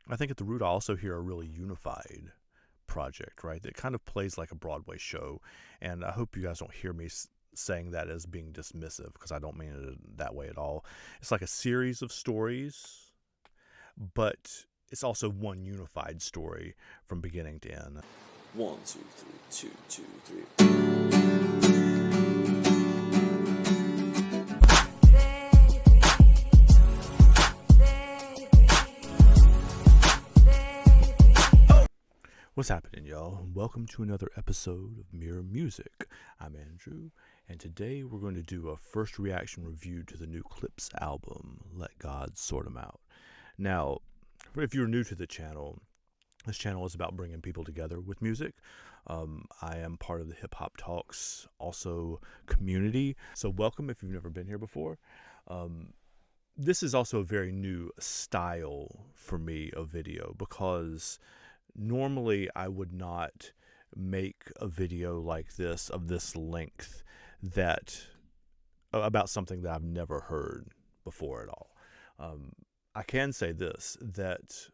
I think at the root I also hear a really unified project, right? That kind of plays like a Broadway show, and I hope you guys don't hear me saying that as being dismissive, because I don't mean it that way at all. It's like a series of stories, but it's also one unified story from beginning to end. 1, 2, 3, 2, 2, 3. What's happening, y'all? Welcome to another episode of Mirror Music. I'm Andrew, and today we're going to do a first reaction review to the new Clipse album, Let God Sort 'Em Out. Now, if you're new to the channel, this channel is about bringing people together with music. I am part of the Hip Hop Talks also community, so welcome if you've never been here before. This is also a very new style for me of video, because normally I would not make a video like this, of this length, about something that I've never heard before at all. I can say this, that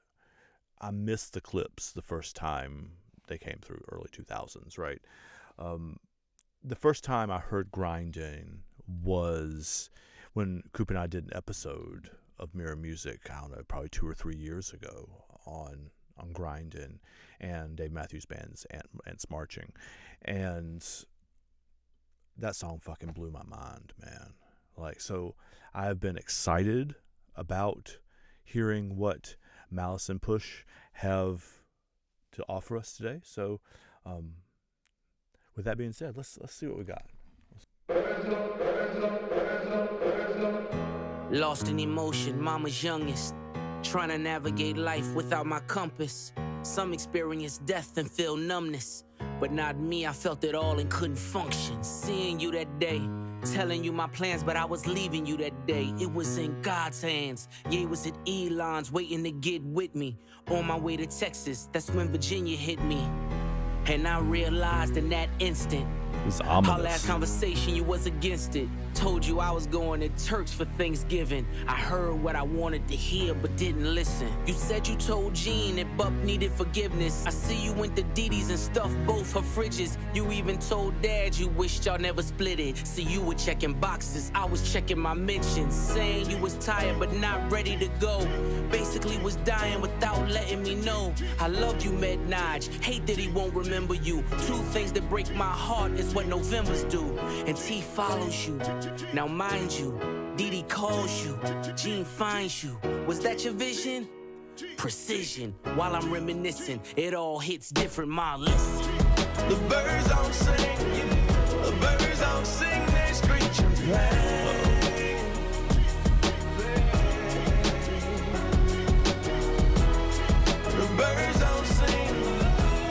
I missed the Clipse the first time they came through, early 2000s, right? The first time I heard grinding was when Coop and I did an episode of Mirror Music, I don't know, probably 2 or 3 years ago, on grinding and Dave Matthews Band's Ants Marching, and that song fucking blew my mind, man. Like, so I've been excited about hearing what Malice and Push have to offer us today. So with that being said, let's see what we got. Lost in emotion, mama's youngest, trying to navigate life without my compass. Some experience death and feel numbness, but not me. I felt it all and couldn't function. Seeing you that day, telling you my plans, but I was leaving you that day. It was in God's hands. Yeah, it was at Elon's, waiting to get with me. On my way to Texas, that's when Virginia hit me. And I realized in that instant, our last conversation, you was against it. Told you I was going to Turks for Thanksgiving. I heard what I wanted to hear, but didn't listen. You said you told Jean that Buck needed forgiveness. I see you went to Didi's and stuffed both her fridges. You even told Dad you wished y'all never split it. See, you were checking boxes, I was checking my mentions. Saying you was tired but not ready to go. Basically was dying without letting me know. I loved you, Med Naj. Hate that he won't remember you. 2 things that break my heart is what Novembers do. And T follows you. Now mind you, Didi calls you, Jean finds you. Was that your vision? Precision. While I'm reminiscing, it all hits different. Ma, listen. The birds don't sing, the birds don't sing, they screech and play. The birds don't sing,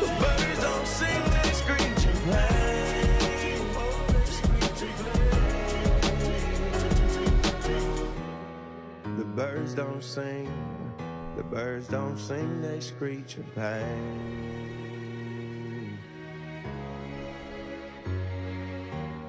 the birds don't sing, they screech and play. The birds don't sing, the birds don't sing, they screech in pain.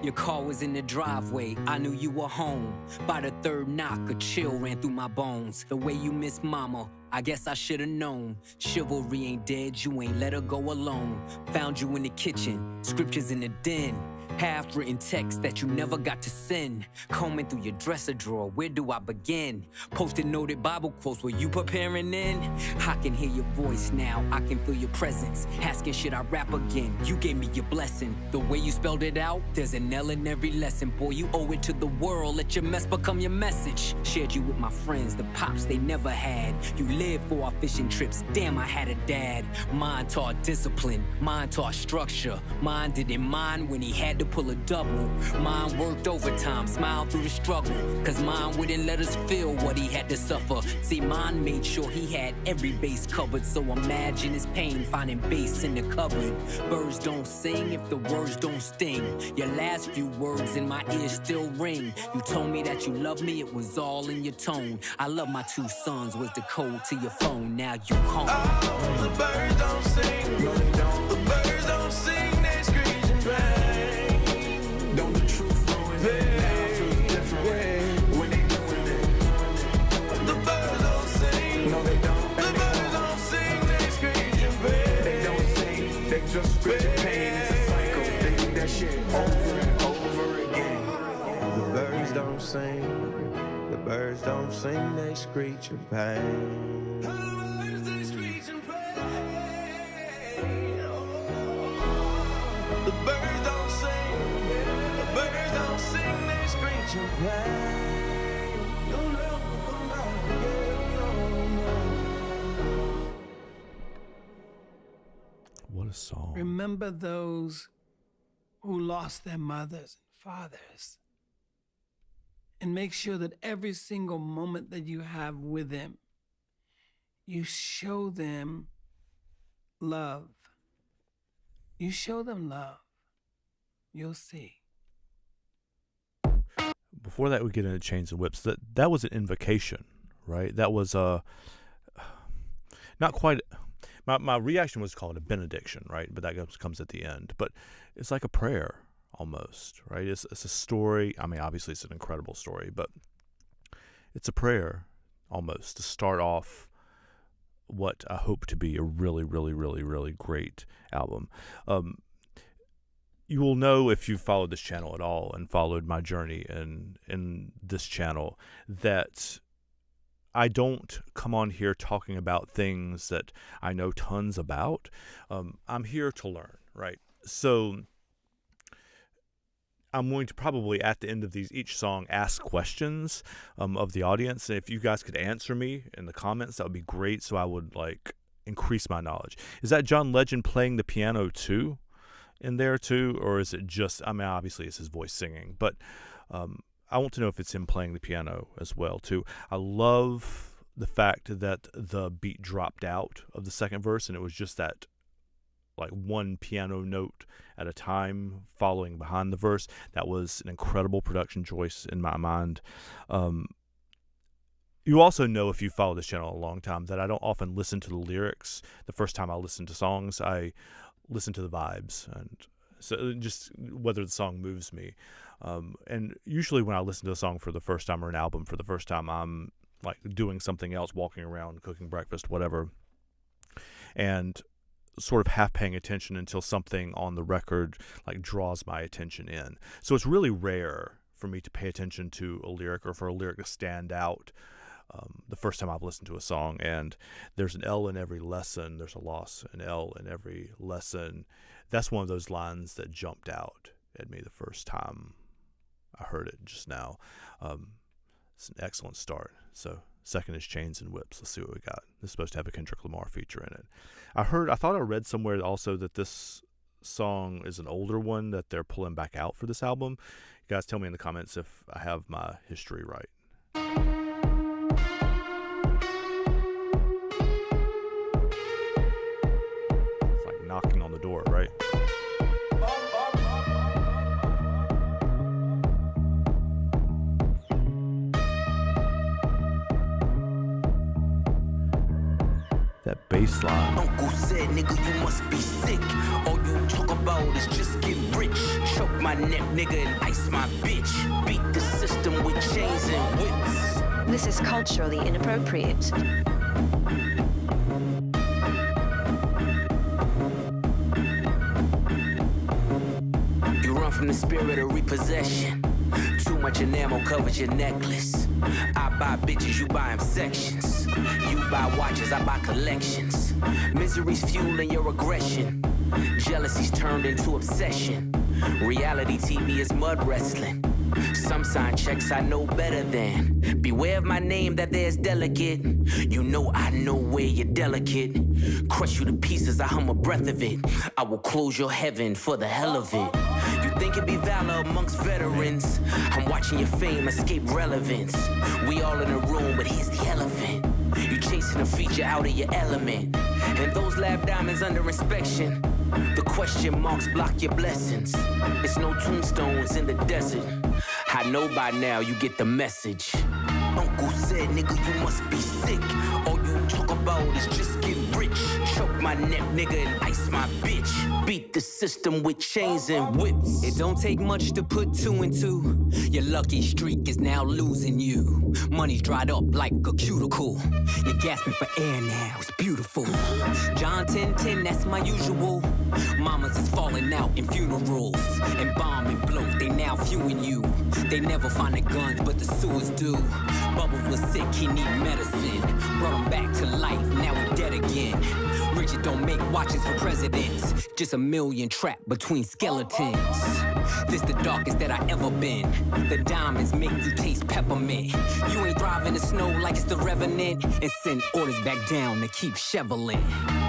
Your car was in the driveway, I knew you were home. By the 3rd knock, a chill ran through my bones. The way you miss mama, I guess I should've known. Chivalry ain't dead, you ain't let her go alone. Found you in the kitchen, scriptures in the den. Half-written text that you never got to send. Combing through your dresser drawer, where do I begin? Posted noted Bible quotes, were you preparing in? I can hear your voice now, I can feel your presence. Asking should I rap again, you gave me your blessing. The way you spelled it out, there's an L in every lesson. Boy, you owe it to the world, let your mess become your message. Shared you with my friends, the pops they never had. You lived for our fishing trips, damn I had a dad. Mine taught discipline, mine taught structure. Mine didn't mind when he had to pull a double. Mine worked overtime, smiled through the struggle. Cause mine wouldn't let us feel what he had to suffer. See, mine made sure he had every base covered. So imagine his pain finding bass in the cupboard. Birds don't sing if the words don't sting. Your last few words in my ears still ring. You told me that you love me, it was all in your tone. I love my 2 sons was the code to your phone. Now you home. Oh, the birds don't sing, no they don't. The birds don't sing, they screech and pain. Don't the truth ruin it? Now it feels different when they doing it. The birds don't sing, no they don't. The birds don't birds don't sing, they screech in pain. The birds don't sing, the birds don't sing, they screech in pain. You'll never come back again, no. What a song. Remember those who lost their mothers and fathers. And make sure that every single moment that you have with them, you show them love. You show them love. You'll see. Before that, we get into Chains and Whips. That was an invocation, right? That was not quite. My reaction was called a benediction, right? But that comes at the end. But it's like a prayer almost, right? It's a story. I mean, obviously, it's an incredible story, but it's a prayer almost to start off what I hope to be a really, really, really, really great album. You will know if you've followed this channel at all and followed my journey in this channel that I don't come on here talking about things that I know tons about. I'm here to learn, right? So I'm going to probably at the end of each song ask questions of the audience, and if you guys could answer me in the comments, that would be great. So I would increase my knowledge. Is that John Legend playing the piano too, in there too, or is it just? I mean, obviously it's his voice singing, but I want to know if it's him playing the piano as well too. I love the fact that the beat dropped out of the second verse, and it was just that one piano note at a time following behind the verse. That was an incredible production choice in my mind. You also know, if you follow this channel a long time, that I don't often listen to the lyrics the first time I listen to songs. I listen to the vibes, and so just whether the song moves me. And usually when I listen to a song for the first time or an album for the first time, I'm doing something else, walking around, cooking breakfast, whatever, and sort of half paying attention until something on the record draws my attention in. So it's really rare for me to pay attention to a lyric or for a lyric to stand out the first time I've listened to a song. And there's an L in every lesson, there's a loss, an L in every lesson. That's one of those lines that jumped out at me the first time I heard it just now. It's an excellent start. So second is Chains and Whips. Let's see what we got. This is supposed to have a Kendrick Lamar feature in it. I thought I read somewhere also that this song is an older one that they're pulling back out for this album. You guys tell me in the comments if I have my history right. It's like knocking on the door, right? That bass line. Uncle said, nigga, you must be sick. All you talk about is just get rich. Choke my neck, nigga, and ice my bitch. Beat the system with chains and whips. This is culturally inappropriate. You run from the spirit of repossession. Too much enamel covers your necklace. I buy bitches, you buy them sections. You buy watches, I buy collections. Misery's fueling your aggression. Jealousy's turned into obsession. Reality TV is mud wrestling. Some sign checks I know better than. Beware of my name that there's delicate. You know I know where you're delicate. Crush you to pieces, I hum a breath of it. I will close your heaven for the hell of it. You think it'd be valor amongst veterans. I'm watching your fame escape relevance. We all in a room, but here's the elephant. You chasing a feature out of your element. And those lab diamonds under inspection. The question marks block your blessings. It's no tombstones in the desert. I know by now you get the message. Uncle said, nigga, you must be sick. All you talk about about is just get rich. Choke my neck, nigga, and ice my bitch. Beat the system with chains and whips. It don't take much to put two and two. Your lucky streak is now losing you. Money's dried up like a cuticle. You're gasping for air now, it's beautiful. John 10:10, that's my usual. Mamas is falling out in funerals. And bomb and blow, they now viewing you. They never find the guns, but the sewers do. Bubbles was sick, he need medicine. Brought him back to life, now he dead again. Richard don't make watches for presidents. Just a million trapped between skeletons. This the darkest that I ever been. The diamonds make you taste peppermint. You ain't thriving in the snow like it's the Revenant. And send orders back down to keep shoveling.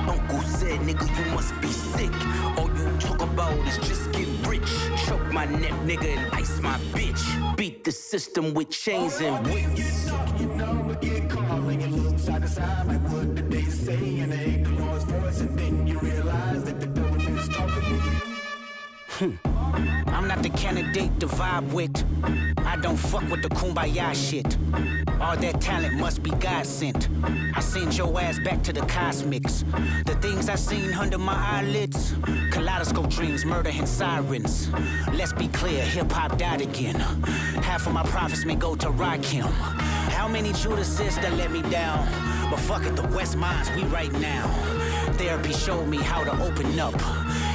Uncle said, nigga, you must be sick. All you talk about is just get rich. Choke my neck, nigga, and ice my bitch. Beat the system with chains and whips. You know, we get calling and look side to side like what did they say? And they hear the Lord's voice, and then you realize that the devil is talking to you. I'm not the candidate to vibe with. I don't fuck with the kumbaya shit. All that talent must be God sent. I send your ass back to the cosmics. The things I seen under my eyelids. Kaleidoscope dreams, murder and sirens. Let's be clear, hip-hop died again. Half of my profits may go to Rakim. How many Judases that let me down? But fuck it, the West Minds, we right now. Therapy showed me how to open up.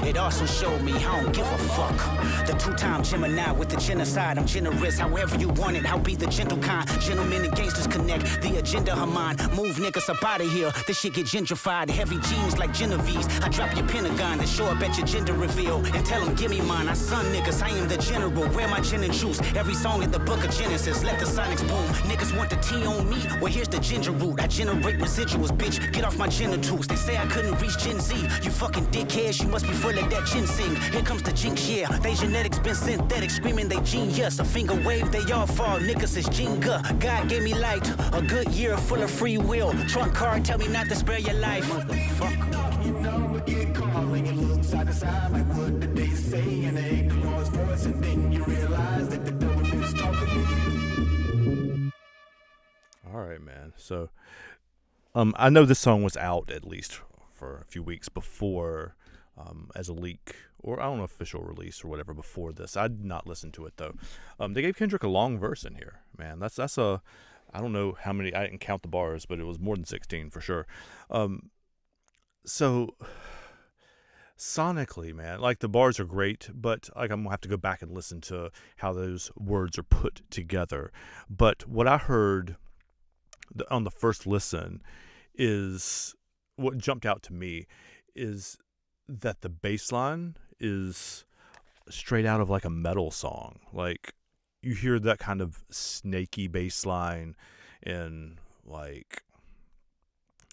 It also showed me I don't give a fuck. The two-time Gemini with the genocide. I'm generous, however you want it. I'll be the gentle kind. Gentlemen and gangsters connect. The agenda of mine. Move niggas up out of here. This shit get gentrified. Heavy jeans like Genevieve's. I drop your Pentagon, then show up at your gender reveal. And tell them, give me mine. I son niggas, I am the general. Where my gin and juice? Every song in the book of Genesis. Let the sonics boom. Niggas want the tea on me. Well, here's the ginger root. I generate residuals, bitch. Get off my genitals. They say I couldn't reach Gen Z. You fucking dickheads, you must be full of that ginseng. Here comes the jinx, yeah. They genetics been synthetic, screaming they genius. A finger wave, they all fall. Niggas is Jenga. God gave me light. A good year full of free will. Trump card, tell me not to spare your life. Motherfucker. You know, we get calling and look side to side like what did they say? And they hear the Lord's voice, and then you realize that the devil is talking to you. All right, man. So, I know this song was out at least for a few weeks before, as a leak, or I don't know, official release or whatever before this. I did not listen to it though. They gave Kendrick a long verse in here, man. That's a, I don't know how many. I didn't count the bars, but it was more than 16 for sure. So sonically, man, like the bars are great, but like I'm gonna have to go back and listen to how those words are put together. But what I heard on the first listen is what jumped out to me is that the bass line is straight out of like a metal song. Like you hear that kind of snaky bass line in like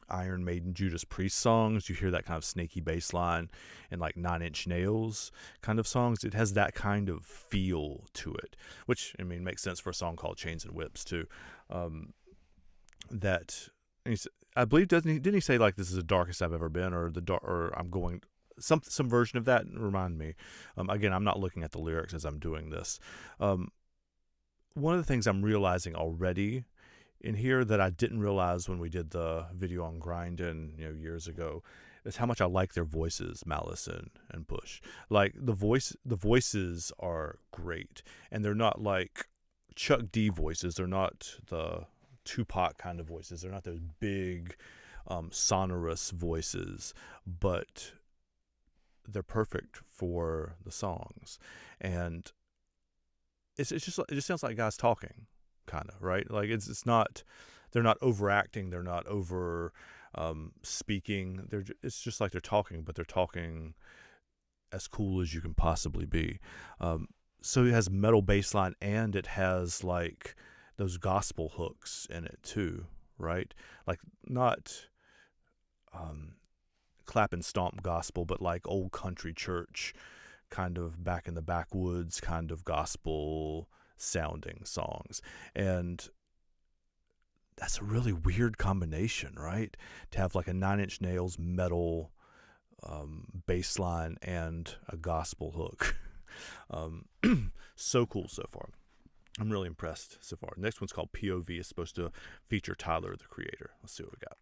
Iron Maiden, Judas Priest songs. You hear that kind of snaky bass line in like 9 Inch Nails kind of songs. It has that kind of feel to it, which I mean makes sense for a song called Chains and Whips too. That I believe didn't he say like this is the darkest I've ever been, or I'm going some version of that? Remind me. Again, I'm not looking at the lyrics as I'm doing this. One of the things I'm realizing already in here that I didn't realize when we did the video on Grindin', years ago, is how much I like their voices, Malice and Push. Like the voices are great, and they're not like Chuck D voices. They're not the Tupac kind of voices. They're not those big, sonorous voices, but they're perfect for the songs. And it just sounds like guys talking, kind of, right? Like it's not, they're not overacting. They're not over speaking. It's just like they're talking, but they're talking as cool as you can possibly be. So it has metal bass line, and it has like those gospel hooks in it too, right? Like not clap and stomp gospel, but like old country church kind of back in the backwoods kind of gospel sounding songs. And that's a really weird combination, right? To have like a 9 Inch Nails metal bass line and a gospel hook. So cool so far. I'm really impressed so far. Next one's called POV. It's supposed to feature Tyler, the Creator. Let's see what we got.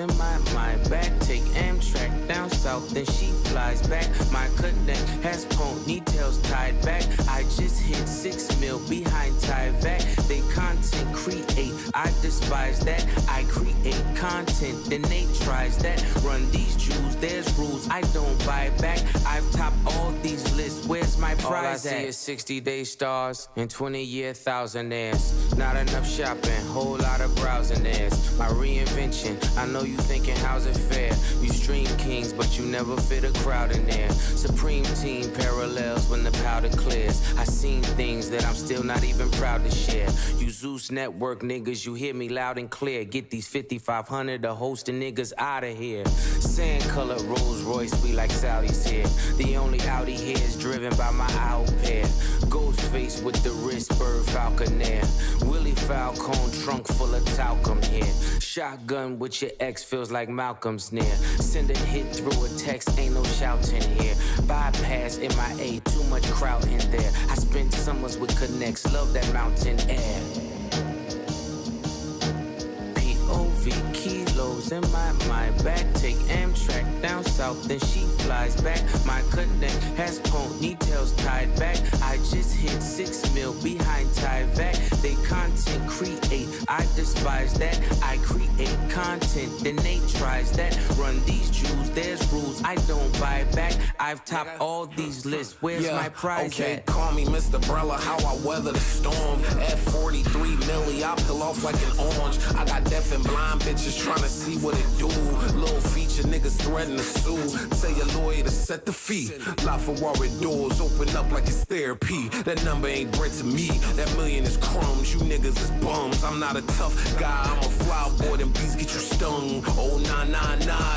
in my mind. Back, take Amtrak down south, then she flies back. My connect has ponytails tied back. I just hit 6 mil behind Tyvek. They content create, I despise that. I create content, then they tries that. Run these jewels, there's rules I don't buy back. I've topped all these lists, where's my prize at? All I see is 60-day stars and 20-year thousandaires. Not enough shopping, whole lot of browsing theirs. My reinvention, I know you thinking how's it fair? You stream kings, but you never fit a crowd in there. Supreme team parallels when the powder clears. I seen things that I'm still not even proud to share. You Zeus Network niggas, you hear me loud and clear. Get these 5,500 to hosting niggas out of here. Sand color Rolls Royce, we like Saudis here. The only Audi here is driven by my owl pair. Ghost face with the wrist, bird falconer. Willie Falcone trunk full of talcum here. Shotgun with your ex feels like Malcolm's near. Send a hit through a text, ain't no shouting here. Bypass MIA, too much crowd in there. I spent summers with connects, love that mountain air. POV kilos in my mind. Back, take Amtrak down south, then she flies back. My connect has ponytails tied back. I just hit 6 mil behind Tyvek. They content create, I despise that. I create content, then they tries that. Run these jewels, there's rules I don't buy back. I've topped all these lists, where's my prize at? Call me Mr. Brella, how I weather the storm. At 43 milli, I peel off like an orange. I got deaf and blind bitches trying to see what it do. Little feature niggas threaten to sue. Tell your lawyer to set the fee. LaFerrari doors open up like it's therapy. That number ain't bread to me. That million is crumbs. You niggas is bums. I'm not a tough guy. I'm a fly boy. Them beats get you stung. Oh, nah.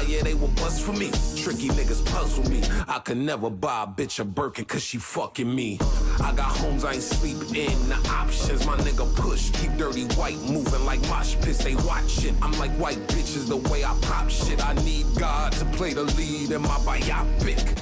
Yeah, they will bust for me. Tricky niggas puzzle me. I could never buy a bitch a Birkin cause she fucking me. I got homes I ain't sleeping in. The options my nigga push. Keep dirty white moving like mosh pits. They watching. I'm like white bitches the way I pop shit. I need God to play the lead in my biopic.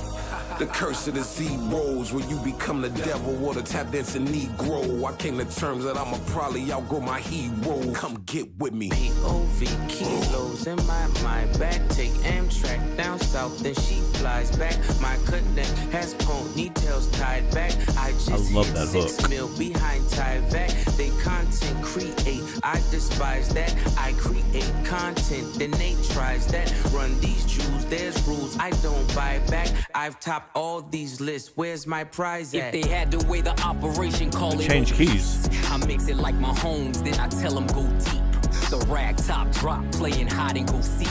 The curse of the zeros, where you become the devil or the tap dancing Negro. I came to terms that I'ma probably outgrow my hero. Come get with me. POV kilos in my mind. Back, take Amtrak down south, then she flies back. My connect has ponytails tied back. I just love hit that 6 hook. mil behind Tyvek. They content create, I despise that. I create content, then they tries that. Run these jewels, there's rules I don't buy back. I've topped all these lists, where's my prize at? If they had to weigh the operation, call it Change obese. keys. I mix it like my homes, then I tell them go deep. The rag top drop, playing hide and go seek.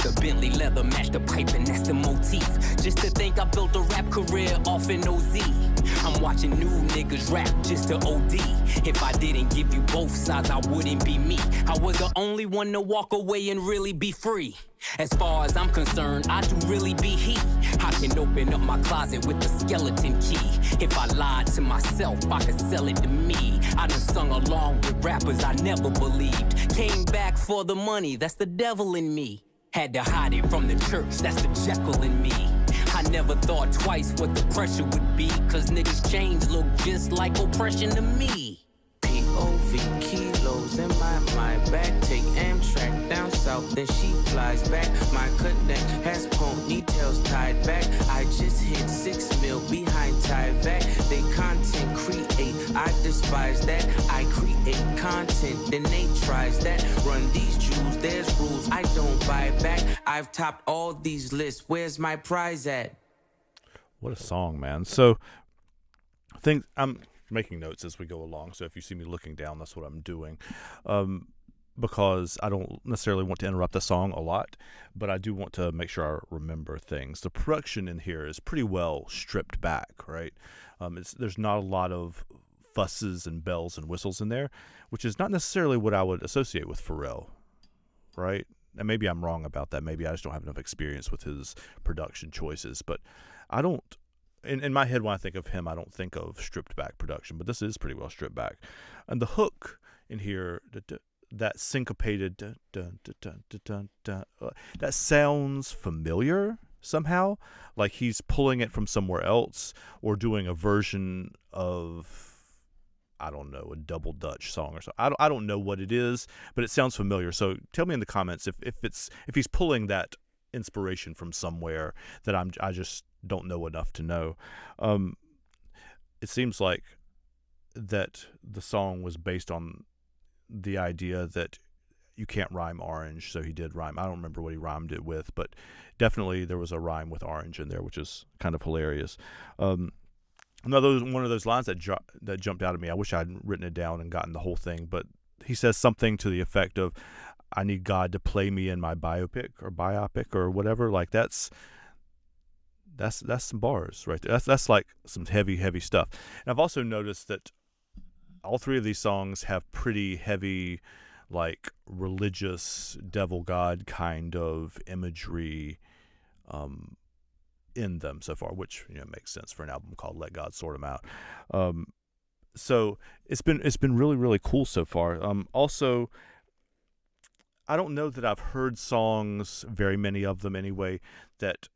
The Bentley leather match the pipe and that's the motif. Just to think I built a rap career off an OZ. I'm watching new niggas rap just to OD. If I didn't give you both sides, I wouldn't be me. I was the only one to walk away and really be free. As far as I'm concerned, I do really be he. I can open up my closet with the skeleton key. If I lied to myself, I could sell it to me. I done sung along with rappers I never believed. Came back for the money, that's the devil in me. Had to hide it from the church, that's the Jekyll in me. I never thought twice what the pressure would be, cause niggas' change look just like oppression to me. POV kilos in my mind. Back, take Amtrak down south, then she flies back. My connect has ponytails tied back. I just hit 6 mil behind Tyvek. They content create, I despise that. I create content, then they tries that. Run these jewels, there's rules I don't buy back. I've topped all these lists, where's my prize at? What a song, man. So, I'm making notes as we go along, so if you see me looking down, that's what I'm doing. Because I don't necessarily want to interrupt the song a lot, but I do want to make sure I remember things. The production in here is pretty well stripped back, right? There's not a lot of fusses and bells and whistles in there, which is not necessarily what I would associate with Pharrell, right? And maybe I'm wrong about that. Maybe I just don't have enough experience with his production choices, but I don't, in my head, when I think of him, I don't think of stripped back production, but this is pretty well stripped back. And the hook in here, that syncopated, that sounds familiar somehow, like he's pulling it from somewhere else or doing a version of I don't know, a double Dutch song or something. I don't know what it is, but it sounds familiar. So tell me in the comments if he's pulling that inspiration from somewhere that I just don't know enough to know. It seems like that the song was based on the idea that you can't rhyme orange, so he did rhyme. I don't remember what he rhymed it with, but definitely there was a rhyme with orange in there, which is kind of hilarious. One of those lines that jumped out at me. I wish I'd written it down and gotten the whole thing, but he says something to the effect of, "I need God to play me in my biopic or whatever." Like that's some bars right there. That's like some heavy stuff. And I've also noticed that all three of these songs have pretty heavy, like religious devil god kind of imagery in them so far, which makes sense for an album called Let God Sort 'Em Out. So it's been really, really cool so far. Also, I don't know that I've heard songs, very many of them anyway, that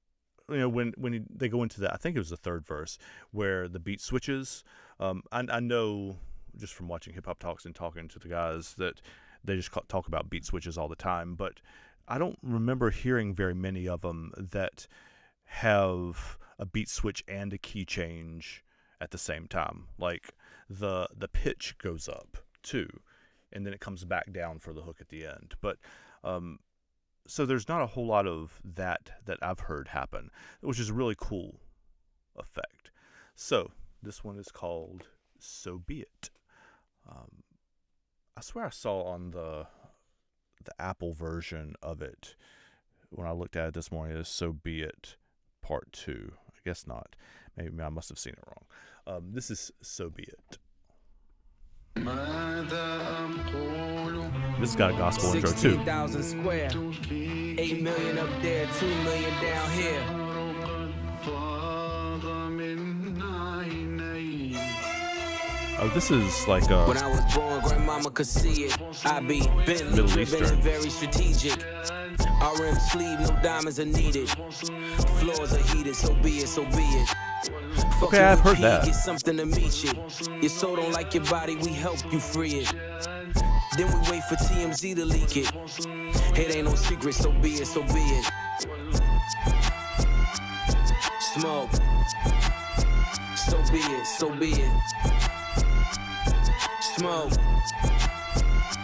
when they go into that, I think it was the third verse where the beat switches. I know just from watching Hip Hop Talks and talking to the guys that they just talk about beat switches all the time, but I don't remember hearing very many of them that have a beat switch and a key change at the same time. Like the pitch goes up too, and then it comes back down for the hook at the end. But so there's not a whole lot of that I've heard happen, which is a really cool effect. So this one is called So Be It. I swear I saw on the Apple version of it when I looked at it this morning, it is So Be It Part 2. I guess not. Maybe I must have seen it wrong. This is So Be It. This has got a gospel intro too. 16,000 square, 8 million up there, 2 million down here. Oh, this is like a When I was born, grandmama could see it. I be bent, Middle driven, Eastern. and very strategic. RM sleeve, no diamonds are needed. Floors are heated, so be it, so be it. Okay, I've heard that. Get something to meet you. Your soul don't like your body, we help you free it. Then we wait for TMZ to leak it. It ain't no secret, so be it, so be it. Smoke. So be it, so be it. Smoke.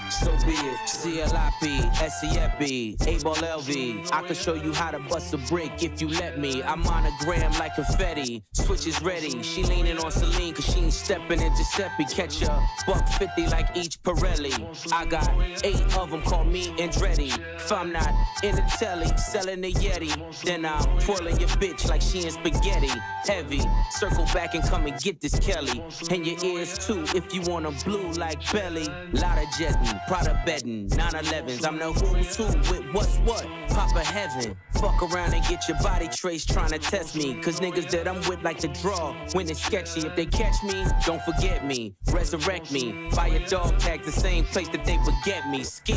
So be it. CLIP, SEFB, A-Ball LV. I can show you how to bust a brick if you let me. I'm monogram like confetti. Switch is ready. She leaning on Celine cause she ain't stepping in Giuseppe. Catch a $150 like each Pirelli. I got 8 of them, call me Andretti. If I'm not in the telly, selling the Yeti, then I'm twirling your bitch like she in spaghetti. Heavy, circle back and come and get this Kelly. And your ears too, if you want 'em blue like belly. Lot of jetting, Prada betting, 911s. I'm the who's who with what's what. Papa heaven, fuck around and get your body traced trying to test me. Cause niggas that I'm with like to draw when it's sketchy. If they catch me, don't forget me. Resurrect me, buy a dog tag the same place that they would get me. Ski.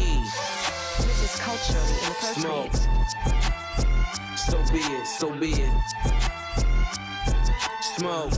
This is culturally inappropriate. So be it, so be it. Smoke.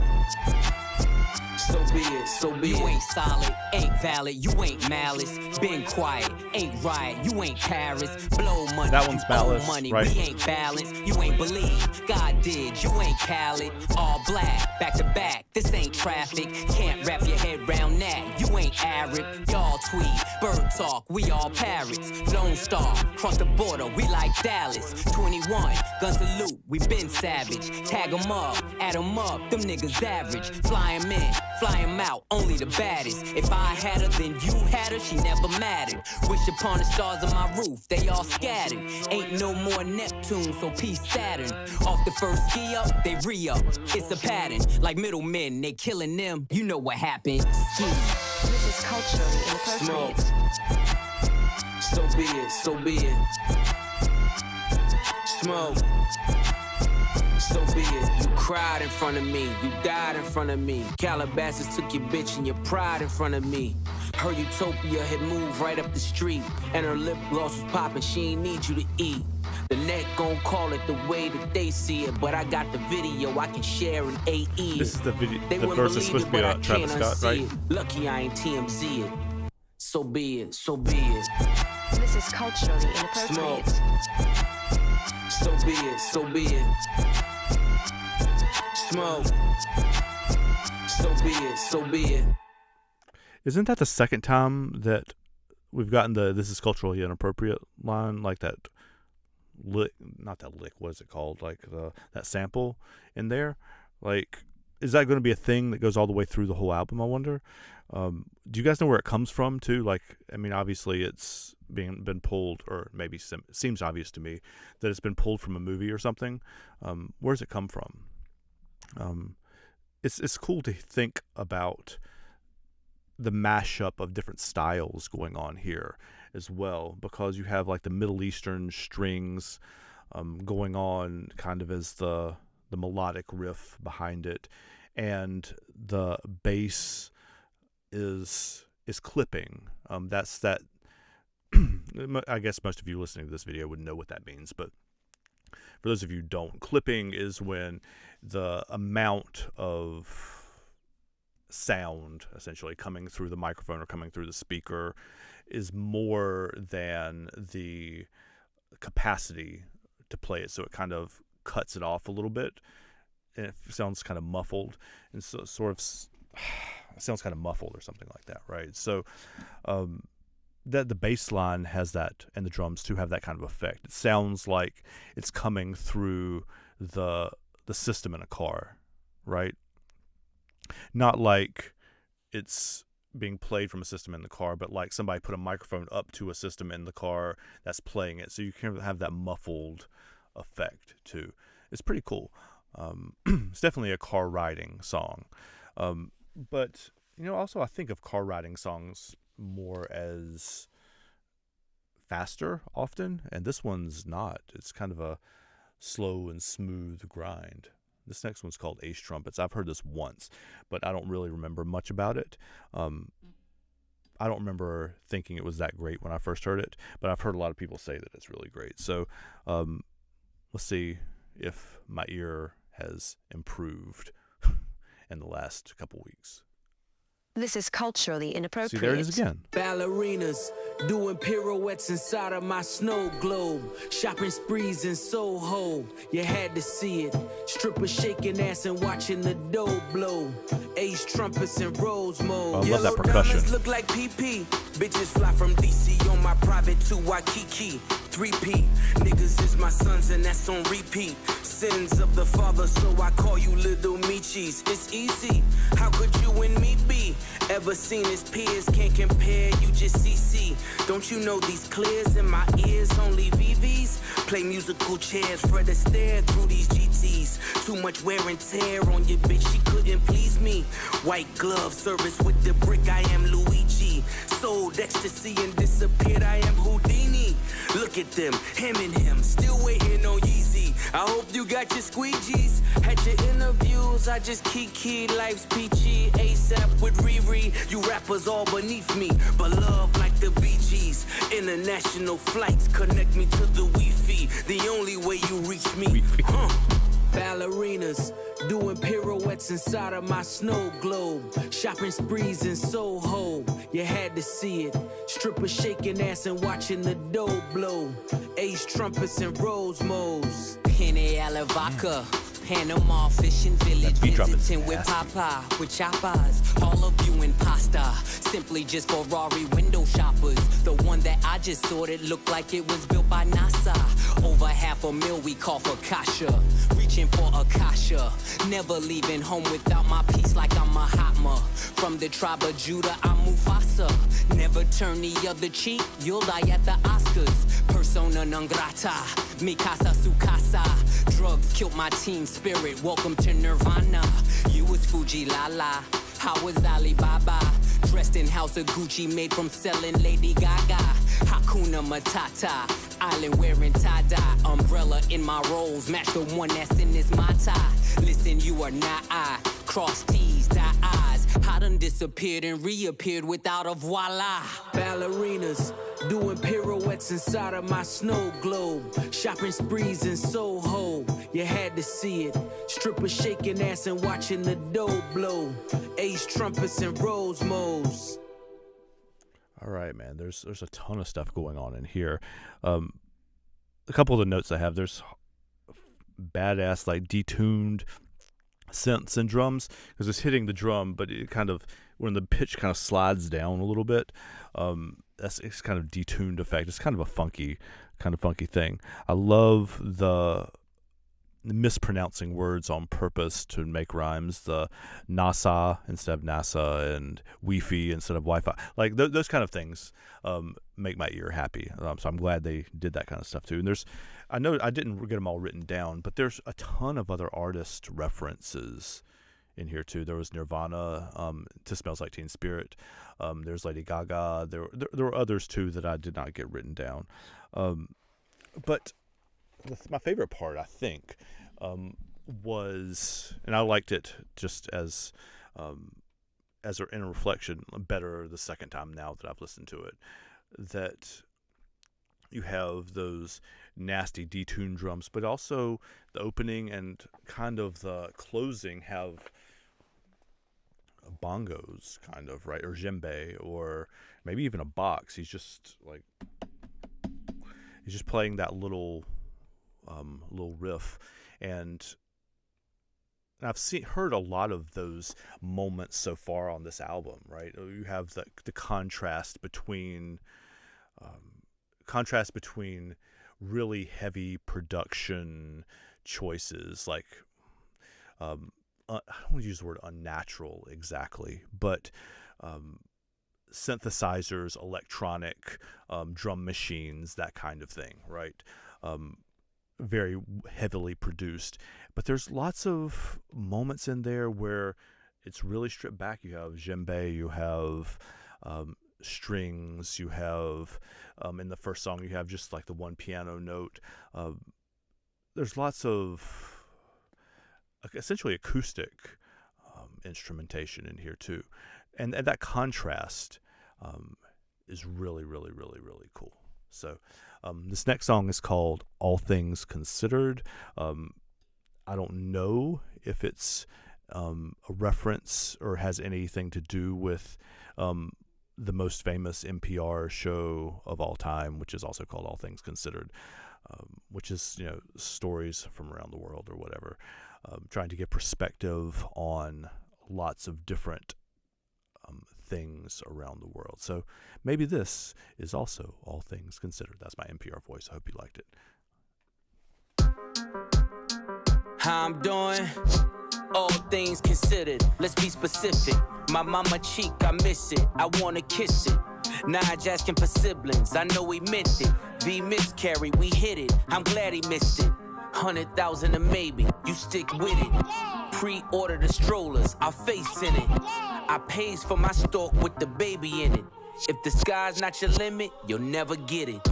So be it, so be it. You ain't solid, ain't valid, you ain't Malice. Been quiet, ain't right, you ain't Paris. Blow money, That one's Malice, money, right? we ain't balanced. You ain't believe, God did, you ain't Khaled. All black, back to back, this ain't traffic. Can't wrap your head round that, you ain't Arab. Y'all tweet, bird talk, we all parrots. Lone Star, cross the border, we like Dallas. 21, gun salute, we been savage. Tag 'em up, add 'em up, them niggas average. Fly 'em in, fly 'em out, only the baddest. If I had her, then you had her, she never mattered. Wish upon the stars on my roof, they all scattered. Ain't no more Neptune, so peace Saturn. Off the first ski up, they re-up. It's a pattern, like middlemen, they killing them. You know what happened. Ski. This is culturally inappropriate. So be it, so be it. Smoke. So be it. You cried in front of me, you died in front of me. Calabasas took your bitch and your pride in front of me. Her utopia had moved right up the street, and her lip gloss was popping, she ain't need you to eat. The net gon' call it the way that they see it, but I got the video I can share in AE. This is the video. They The wouldn't verse is believe supposed it, to be but I Travis can't Scott, unsee right? it. Lucky I ain't TMZ it. So be it, so be it. This is culturally inappropriate. So be it, so be it. Smoke. So be it, so be it. Isn't that the second time that we've gotten the "this is culturally inappropriate" line, like that lick? Not that lick. What is it called? Like that sample in there. Like, is that going to be a thing that goes all the way through the whole album? I wonder. Do you guys know where it comes from too? Like, I mean, obviously it's been pulled, or maybe it seems obvious to me that it's been pulled from a movie or something. Where does it come from? It's cool to think about the mashup of different styles going on here as well, because you have like the Middle Eastern strings going on kind of as the melodic riff behind it, and the bass is clipping. That's that. I guess most of you listening to this video would know what that means, but for those of you who don't, clipping is when the amount of sound essentially coming through the microphone or coming through the speaker is more than the capacity to play it, so it kind of cuts it off a little bit, and it sounds kind of muffled, and so sort of it sounds kind of muffled or something like that, right? So that the bass line has that, and the drums too have that kind of effect. It sounds like it's coming through the system in a car, right? Not like it's being played from a system in the car, but like somebody put a microphone up to a system in the car that's playing it, so you can have that muffled effect too. It's pretty cool. It's definitely a car riding song. But, you know, also I think of car riding songs more as faster often, and this one's not. It's kind of a slow and smooth grind. This next one's called Ace Trumpets. I've heard this once, but I don't really remember much about it. I don't remember thinking it was that great when I first heard it, but I've heard a lot of people say that it's really great. So let's see if my ear has improved in the last couple weeks. This is culturally inappropriate. See, there it is again. Ballerinas doing pirouettes inside of my snow globe. Shopping sprees in Soho, you had to see it. Strippers shaking ass and watching the dough blow. Ace trumpets and rose mode. I love Yellow that percussion. diamonds look like PP. Bitches fly from DC on my private to Waikiki. 3P, niggas is my sons and that's on repeat. Sins of the father, so I call you little Michis. It's easy, how could you and me be? Ever seen his peers, can't compare, you just CC. Don't you know these clears in my ears, only VVs? Play musical chairs, Fred Astaire through these GTs. Too much wear and tear on your bitch, she couldn't please me. White glove service with the brick, I am Luigi. Sold ecstasy and disappeared, I am Houdini. Look at them, him and him, still waiting on Yeezy. I hope you got your squeegees. Had your interviews, I just kiki. Life's peachy, ASAP with Riri. You rappers all beneath me, but love like the Bee Gees. International flights connect me to the Wi-Fi. The only way you reach me, Ballerinas doing pirouettes inside of my snow globe. Shopping sprees in Soho, you had to see it. Strippers shaking ass and watching the dough blow. Ace trumpets and rose modes. Penny Alavaca, Panama fishing village, visiting with Papa, with choppers. All of you in pasta, simply just Ferrari window shoppers. The one that I just sorted looked like it was built by NASA. Over $500,000 we call for Kasha, reaching for Akasha. Never leaving home without my piece like I'm Mahatma. From the tribe of Judah, I'm Mufasa. Never turn the other cheek, you'll die at the Oscars. Persona non grata, mi casa su casa. Drugs killed my team spirit, welcome to Nirvana. You was Fuji Lala, how was Alibaba? Dressed in house of Gucci, made from selling Lady Gaga. Hakuna Matata, island wearing tie-dye. Umbrella in my rolls, match the one that's in this Mata. Listen, you are not I. cross T's, dot I's. I done disappeared and reappeared without a voila. Ballerinas doing pirouettes inside of my snow globe. Shopping sprees in Soho, you had to see it. Strippers shaking ass and watching the dough blow. Ace trumpets and rose mo's. All right, man. There's a ton of stuff going on in here. A couple of the notes I have, there's badass, like, detuned synths and drums, because it's hitting the drum, but it kind of, when the pitch kind of slides down a little bit, it's kind of detuned effect. It's kind of a funky thing. I love the mispronouncing words on purpose to make rhymes. The NASA instead of NASA, and Wi-Fi instead of Wi-Fi. Like those kind of things make my ear happy. So I'm glad they did that kind of stuff too. And I know I didn't get them all written down, but there's a ton of other artist references in here too. There was Nirvana to Smells Like Teen Spirit. There's Lady Gaga. There were others too that I did not get written down. But my favorite part, I think, was, and I liked it just as in a reflection, better the second time now that I've listened to it, that you have those nasty detuned drums, but also the opening and kind of the closing have bongos, kind of, right, or djembe, or maybe even a box. He's just playing that little riff, and I've heard a lot of those moments so far on this album, right? You have the contrast between really heavy production choices, like I don't want to use the word unnatural exactly, but synthesizers, electronic drum machines, that kind of thing, right? Very heavily produced, but there's lots of moments in there where it's really stripped back. You have djembe, you have strings, you have in the first song you have just like the one piano note. There's lots of essentially acoustic instrumentation in here too, and that contrast is really, really, really, really cool. So this next song is called All Things Considered. I don't know if it's a reference or has anything to do with the most famous NPR show of all time, which is also called All Things Considered, which is, stories from around the world or whatever, trying to get perspective on lots of different things around the world. So maybe this is also All Things Considered. That's my NPR voice. I hope you liked it. How I'm doing? All things considered. Let's be specific. My mama cheek, I miss it. I wanna kiss it. Nige asking for siblings. I know he meant it. V miscarry, we hit it. I'm glad he missed it. 100,000 a maybe. You stick with it. Pre-order the strollers. Our face in it. I pays for my stalk with the baby in it. If the sky's not your limit, you'll never get it.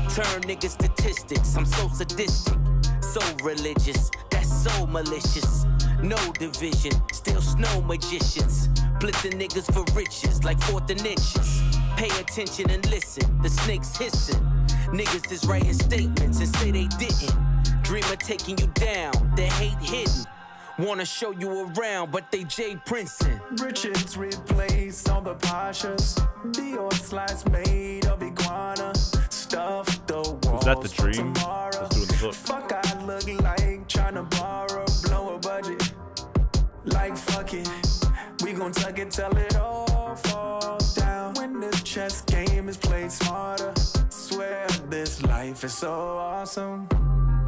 Turn niggas statistics. I'm so sadistic, so religious. That's so malicious. No division, still snow magicians. Blitzing niggas for riches like 4th and inches. Pay attention and listen, the snakes hissing. Niggas is writing statements and say they didn't. Dreamer taking you down, the hate hidden. Wanna show you around, but they Jay Princeton. Richards replace all the Pashas. Dior slides made of iguana. Stuff the walls. Was that the dream? Let's do the hook. Fuck, I look like tryna borrow, blow a budget. Like fuck it, we gon' tuck it till it all falls down. When this chess game is played smarter, swear this life is so awesome.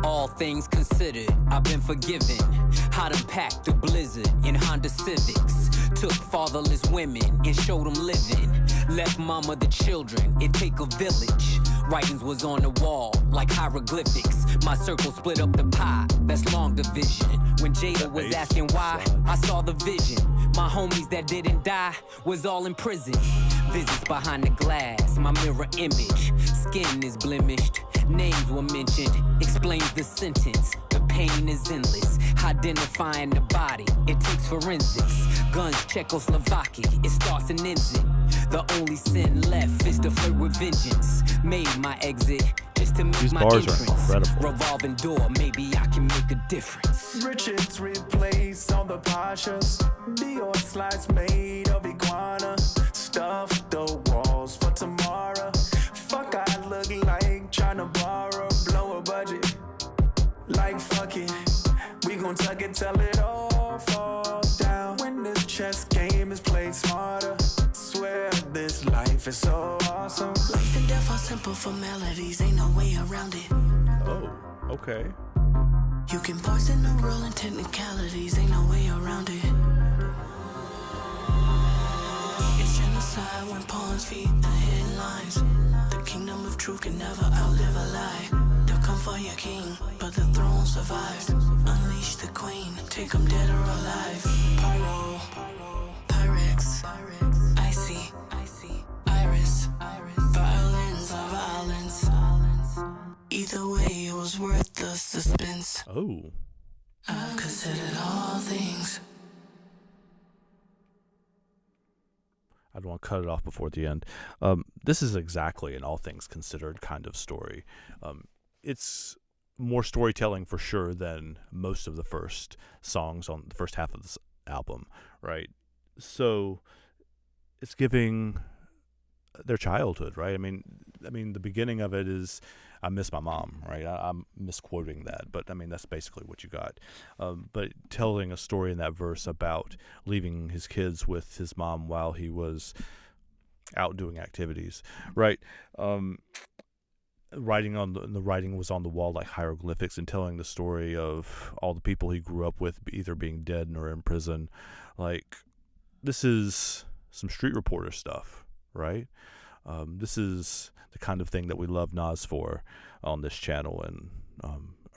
All things considered, I've been forgiven. I done packed the blizzard in Honda Civics. Took fatherless women and showed them living. Left mama the children, it take a village. Writings was on the wall like hieroglyphics. My circle split up the pie, that's long division. When Jada was asking why, I saw the vision. My homies that didn't die was all in prison. Visits behind the glass, my mirror image. Skin is blemished, names were mentioned. Explains the sentence, the pain is endless. Identifying the body, it takes forensics. Guns, Czechoslovakia, it starts and ends it. The only sin left is to flirt with vengeance. Made my exit just to make These my bars are entrance. incredible. Revolving door, maybe I can make a difference. Richards replace all the Pashas. Dior slides made of iguana. Stuff the walls for tomorrow. Fuck, I look like tryna borrow, blow a budget. Like fuck it, we gon' tuck it till it all falls down. When this chess game is played smarter, swear this life is so awesome. Life and death are simple formalities, ain't no way around it. Oh, okay. You can poison the rule and technicalities, ain't no way around it. It's genocide when pawns feed the headlines. The kingdom of truth can never outlive a lie. They'll come for your king, but the throne survives. Unleash the queen, take them dead or alive. Pyro, Pyrex, Icy, Iris, violins are violence. Either way, it was worth the suspense. Oh. I considered all things. I don't want to cut it off before the end. This is exactly an all things considered kind of story. It's more storytelling for sure than most of the first songs on the first half of this album, right? So it's giving their childhood, right? I mean, the beginning of it is, I miss my mom, right? I'm misquoting that, but I mean, that's basically what you got. But telling a story in that verse about leaving his kids with his mom while he was out doing activities, right? Writing on the writing was on the wall like hieroglyphics, and telling the story of all the people he grew up with either being dead or in prison. Like, this is some street reporter stuff, right? This is the kind of thing that we love Nas for on this channel and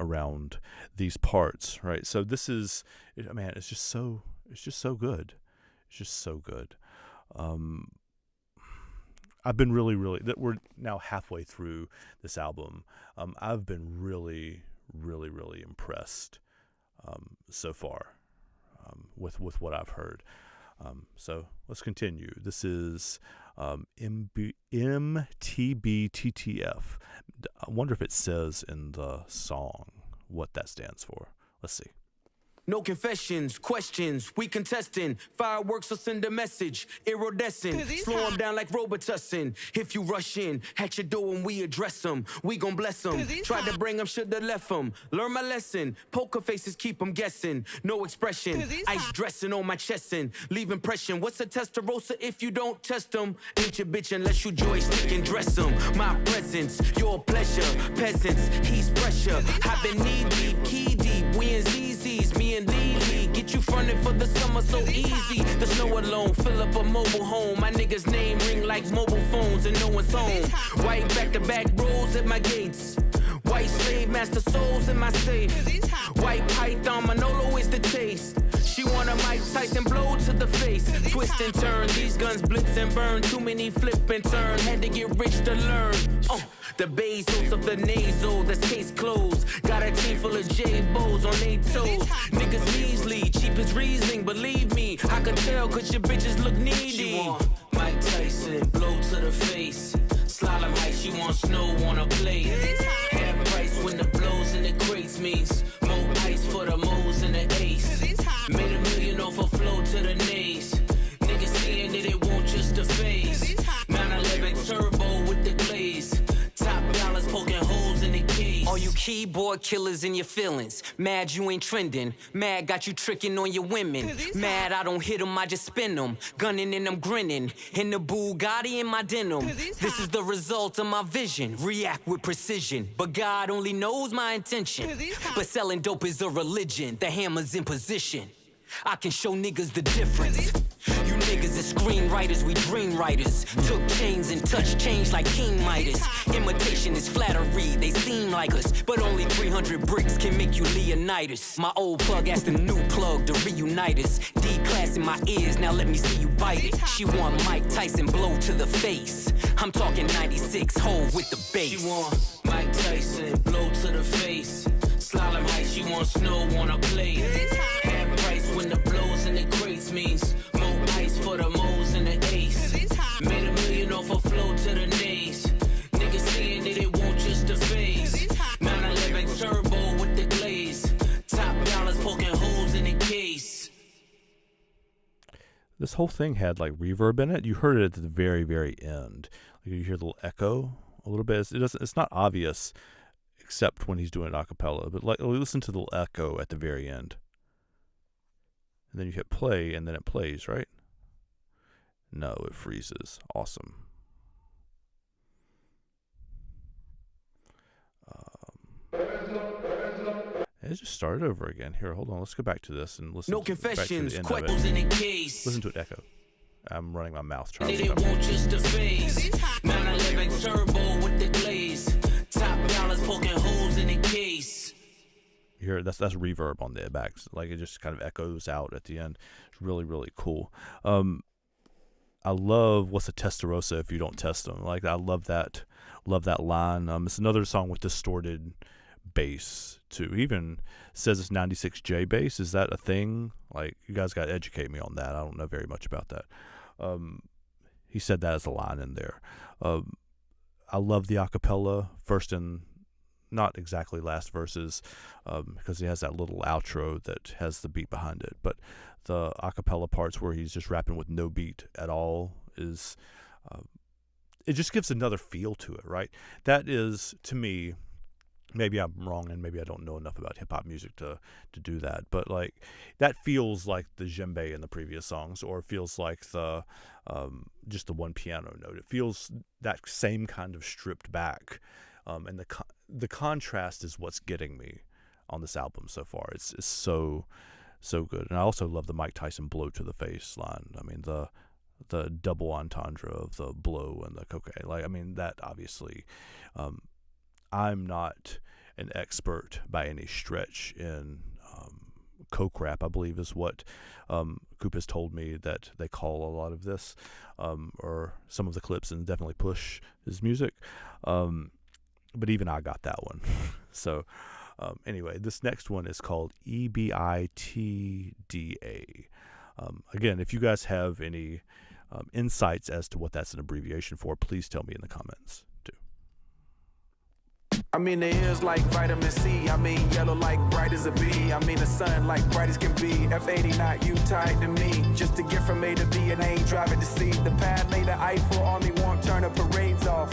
around these parts, right? So this is, man, it's just so good. It's just so good. I've been really, we're now halfway through this album. I've been really, really impressed so far with what I've heard. So let's continue. This is MTBTTF. I wonder if it says in the song what that stands for. Let's see. No confessions, questions, we contesting. Fireworks will send a message, iridescent. Slow them down like Robitussin. If you rush in, at your door and we address them, we gon' bless them. Tried to bring them, shoulda left them. Learn my lesson, poker faces keep them guessing. No expression, ice dressing on my chest and leave impression. What's a testarossa if you don't test them? Ain't your bitch unless you joystick and dress them. My presence, your pleasure, peasants, he's pressure. I've been knee deep, key deep, we in ZZ's, me and Lee, get you fronted for the summer so easy. The snow alone, fill up a mobile home. My nigga's name ring like mobile phones and no one's home. White back-to-back rows at my gates. White slave master souls in my safe. White python Manolo is the taste. She want a Mike Tyson blow to the face. Twist and turn, these guns blitz and burn. Too many flip and turn, had to get rich to learn. The Bezos of the nasal, that's case closed. Got a team full of J-Bows on they toes. Niggas measly, cheap as Riesling, believe me. I can tell cause your bitches look needy. She want Mike Tyson, blow to the face. Slalom height, she want snow on a plate. Half price when the blows in the crates means more ice for the moles and the ace. Made $1 million off a flow to the nays. Niggas saying that it won't just a phase. 911 turbo with the glaze. Top dollars poking holes in the case. All you keyboard killers in your feelings. Mad you ain't trending. Mad got you tricking on your women. Mad I don't hit them, I just spin them. Gunning and I'm grinning. In the Bugatti in my denim. This is the result of my vision. React with precision. But God only knows my intention. But selling dope is a religion. The hammer's in position. I can show niggas the difference. You niggas are screenwriters, we dream writers. Took chains and touched change like King Midas. Imitation is flattery, they seem like us. But only 300 bricks can make you Leonidas. My old plug asked the new plug to reunite us. D-class in my ears, now let me see you bite it. She want Mike Tyson blow to the face. I'm talking 96 hole with the bass. She want Mike Tyson blow to the face. Slalom heights, you want snow on a plate. Half price when the blows and the crates means more ice for the moles and the ace. Made $1 million off a flow to the nays. Niggas saying that it won't just a phase. 911 turbo with the glaze. Top dollars poking holes in the case. This whole thing had like reverb in it. You heard it at the very, very end. Like you hear the little echo a little bit. It's not obvious except when he's doing it a cappella. But like listen to the little echo at the very end. And then you hit play and then it plays, right? No, it freezes. Awesome. It just started over again. Here, hold on. Let's go back to this and listen. No back to confessions, the end questions of in it. the case. Listen to it echo. I'm running my mouth trying to It won't just a phase. 911 turbo with the glaze. Top dollars poking holes in the case. You hear that's reverb on the back. Like it just kind of echoes out at the end. It's really, really cool. I love What's a Testarossa if you don't test them. Like I love that line. It's another song with distorted bass too. Even says it's 96J bass. Is that a thing? Like you guys got to educate me on that. I don't know very much about that. He said that as a line in there. I love the acapella first and not exactly last verses because he has that little outro that has the beat behind it. But the acapella parts where he's just rapping with no beat at all is it just gives another feel to it, right? That is, to me, maybe I'm wrong and maybe I don't know enough about hip-hop music to do that, but like that feels like the djembe in the previous songs, or feels like the just the one piano note. It feels that same kind of stripped back, and the contrast is what's getting me on this album so far. It's so good. And I also love the Mike Tyson blow to the face line. I mean the double entendre of the blow and the cocaine. Like I mean that obviously. I'm not an expert by any stretch in coke rap, I believe is what Coop has told me that they call a lot of this, or some of the clips, and definitely Push his music. But even I got that one. So anyway, this next one is called EBITDA. Again, if you guys have any insights as to what that's an abbreviation for, please tell me in the comments. I mean, the ears like vitamin C. I mean, yellow like bright as a bee. I mean, the sun like bright as can be. F80 not you tied to me. Just to get from A to B and I ain't driving to C. The pad made the Eiffel Army won't turn the parades off.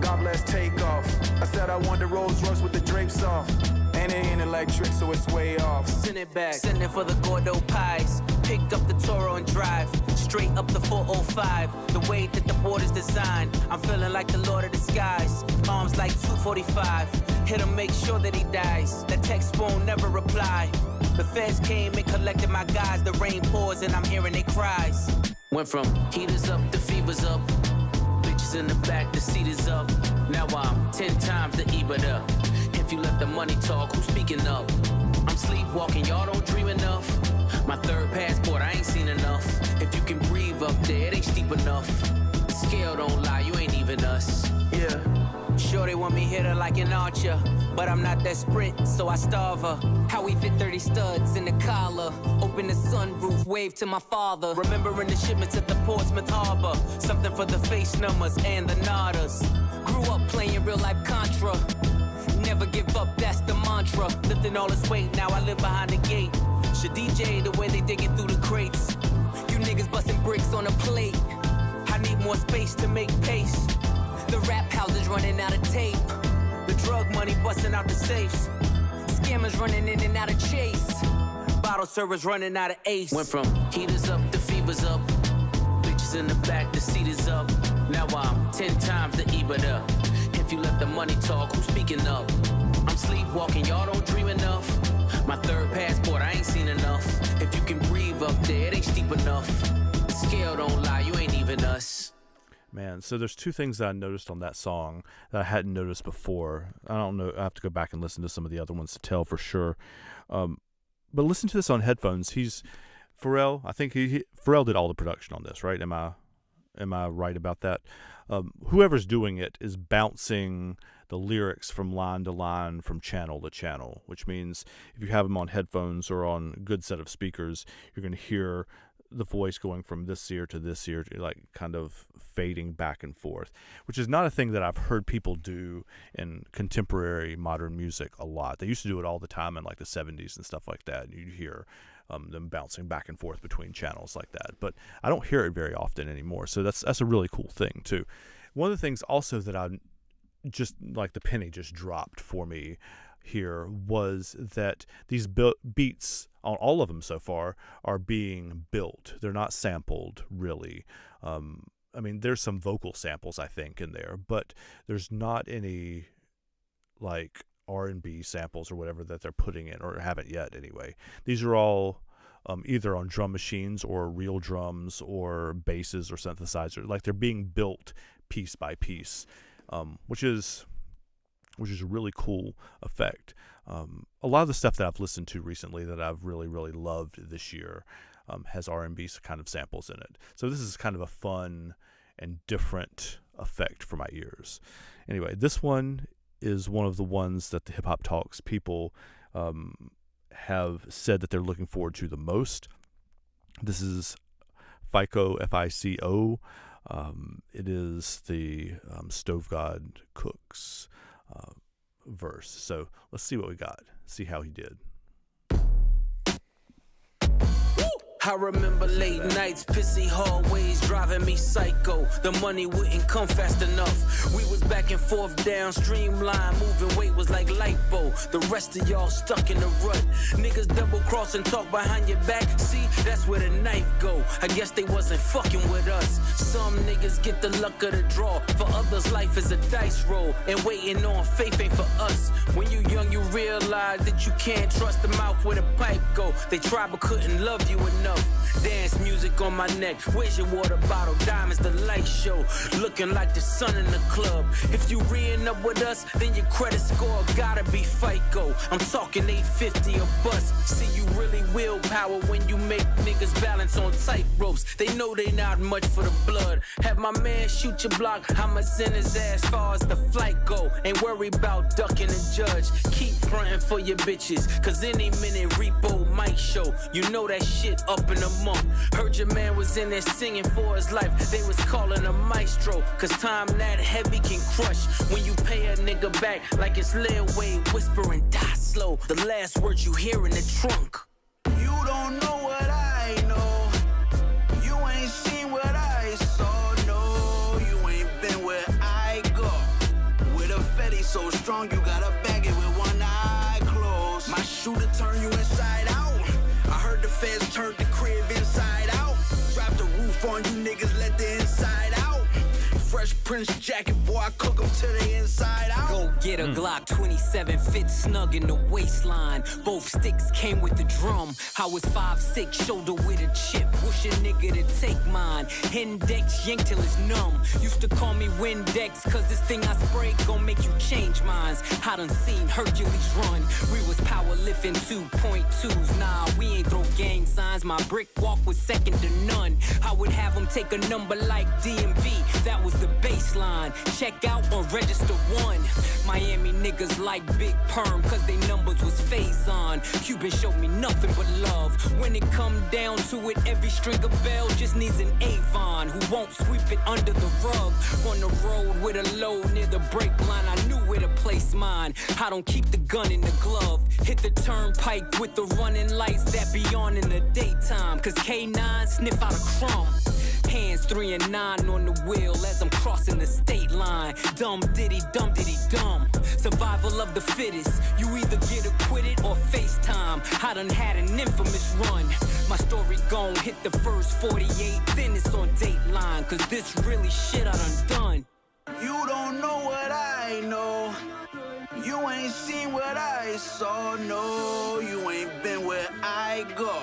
God bless takeoff. I said I want the Rolls Royce with the drapes off. And it ain't electric, so it's way off. Send it back, send it for the Gordo pies. Pick up the Toro and drive straight up the 405. The way that the board is designed, I'm feeling like the Lord of the Skies. Arms like 245. Hit him, make sure that he dies. That text won't never reply. The feds came and collected my guys. The rain pours and I'm hearing their cries. Went from heaters up to fevers up. Bitches in the back, the seat is up. Now I'm 10 times the EBITDA. If you let the money talk, who's speaking up? I'm sleepwalking, y'all don't dream enough. My third passport, I ain't seen enough. If you can breathe up there, it ain't steep enough. The scale don't lie, you ain't even us. Yeah. Sure they want me hit her like an archer, but I'm not that sprint, so I starve her. How we fit 30 studs in the collar. Open the sunroof, wave to my father. Remembering the shipments at the Portsmouth Harbor. Something for the face numbers and the nodders. Grew up playing real life Contra. Never give up, that's the mantra. Lifting all this weight, now I live behind the gate. Should DJ the way they digging through the crates. You niggas busting bricks on a plate. I need more space to make pace. The rap house is running out of tape. The drug money busting out the safes. Scammers running in and out of chase. Bottle servers running out of ace. Went from heaters up to fevers up. Bitches in the back, the seat is up. Now I'm 10 times the EBITDA. If you let the money talk, who's speaking up? I'm sleepwalking, y'all don't dream enough. My third passport, I ain't seen enough. If you can breathe up there, it ain't steep enough. The scale don't lie, you ain't even us. Man, so there's two things that I noticed on that song that I hadn't noticed before. I don't know. I have to go back and listen to some of the other ones to tell for sure. But listen to this on headphones. Pharrell. I think Pharrell did all the production on this, right? Am I right about that? Whoever's doing it is bouncing the lyrics from line to line, from channel to channel, which means if you have them on headphones or on a good set of speakers, you're going to hear the voice going from this ear to this ear, like kind of fading back and forth, which is not a thing that I've heard people do in contemporary modern music a lot. They used to do it all the time in like the 70s and stuff like that. You'd hear them bouncing back and forth between channels like that, but I don't hear it very often anymore. So that's a really cool thing too. One of the things also that I just like the penny just dropped for me here was that these beats on all of them so far are being built. They're not sampled really. I mean, there's some vocal samples I think in there, but there's not any like R&B samples or whatever that they're putting in, or haven't yet anyway. These are all either on drum machines or real drums or basses or synthesizers. Like they're being built piece by piece, which is a really cool effect. A lot of the stuff that I've listened to recently that I've really, really loved this year has R&B kind of samples in it. So this is kind of a fun and different effect for my ears. Anyway, this one is one of the ones that the Hip Hop Talks people have said that they're looking forward to the most. This is FICO, F-I-C-O. It is the Stove God Cooks verse. So let's see what we got. See how he did. I remember late nights, pissy hallways, driving me psycho. The money wouldn't come fast enough. We was back and forth down streamline, moving weight was like lipo. The rest of y'all stuck in the rut. Niggas double cross and talk behind your back. See, that's where the knife go. I guess they wasn't fucking with us. Some niggas get the luck of the draw. For others, life is a dice roll, and waiting on faith ain't for us. When you young, you realize that you can't trust the mouth where the pipe go. They tried but couldn't love you enough. Dance music on my neck. Where's your water bottle? Diamonds, the light show. Looking like the sun in the club. If you re-ing up with us, then your credit score gotta be FICO. I'm talking 850 a bus. See, you really willpower when you make niggas balance on tight ropes. They know they not much for the blood. Have my man shoot your block. I'ma send his ass far as the flight go. Ain't worry about ducking the judge. Keep fronting for your bitches, cause any minute repo might show. You know that shit up in the month. Heard your man was in there singing for his life. They was calling him maestro, cause time that heavy can crush. When you pay a nigga back like it's layaway, whispering die slow. The last words you hear in the trunk. You don't know what I know. You ain't seen what I saw. No, you ain't been where I go. With a fetty so strong, you gotta bag it with one eye closed. My shooter turn you inside out. I heard the feds turned the crib inside out. Drop the roof on you niggas, let the inside out. Fresh Prince jacket, boy, I cook them to the inside out. Go get a Glock 27, fit snug in the waistline. Both sticks came with the drum. I was 5'6", shoulder with a chip. Wish a nigga to take mine. Index yank till it's numb. Used to call me Windex, cause this thing I spray gon' make you change minds. I done seen Hercules run. We was power lifting 2.2s. Nah, we ain't throw gang signs. My brick walk was second to none. I would have them take a number like DMV. That was the baseline. Check out or register 1. Miami niggas like Big Perm, cause they numbers was phase on. Cuban showed me nothing but love. When it come down to it, every string of bell just needs an Avon who won't sweep it under the rug. On the road with a load near the brake line, I knew where to place mine. I don't keep the gun in the glove. Hit the turnpike with the running lights that be on in the daytime, cause K9 sniff out a crumb. Hands 3 and 9 on the wheel as I'm crossing the state line. Dumb diddy dumb. Survival of the fittest. You either get acquitted or FaceTime. I done had an infamous run. My story gon' hit the first 48, then it's on Dateline, cause this really shit I done. You don't know what I know. You ain't seen what I saw. No, you ain't been where I go.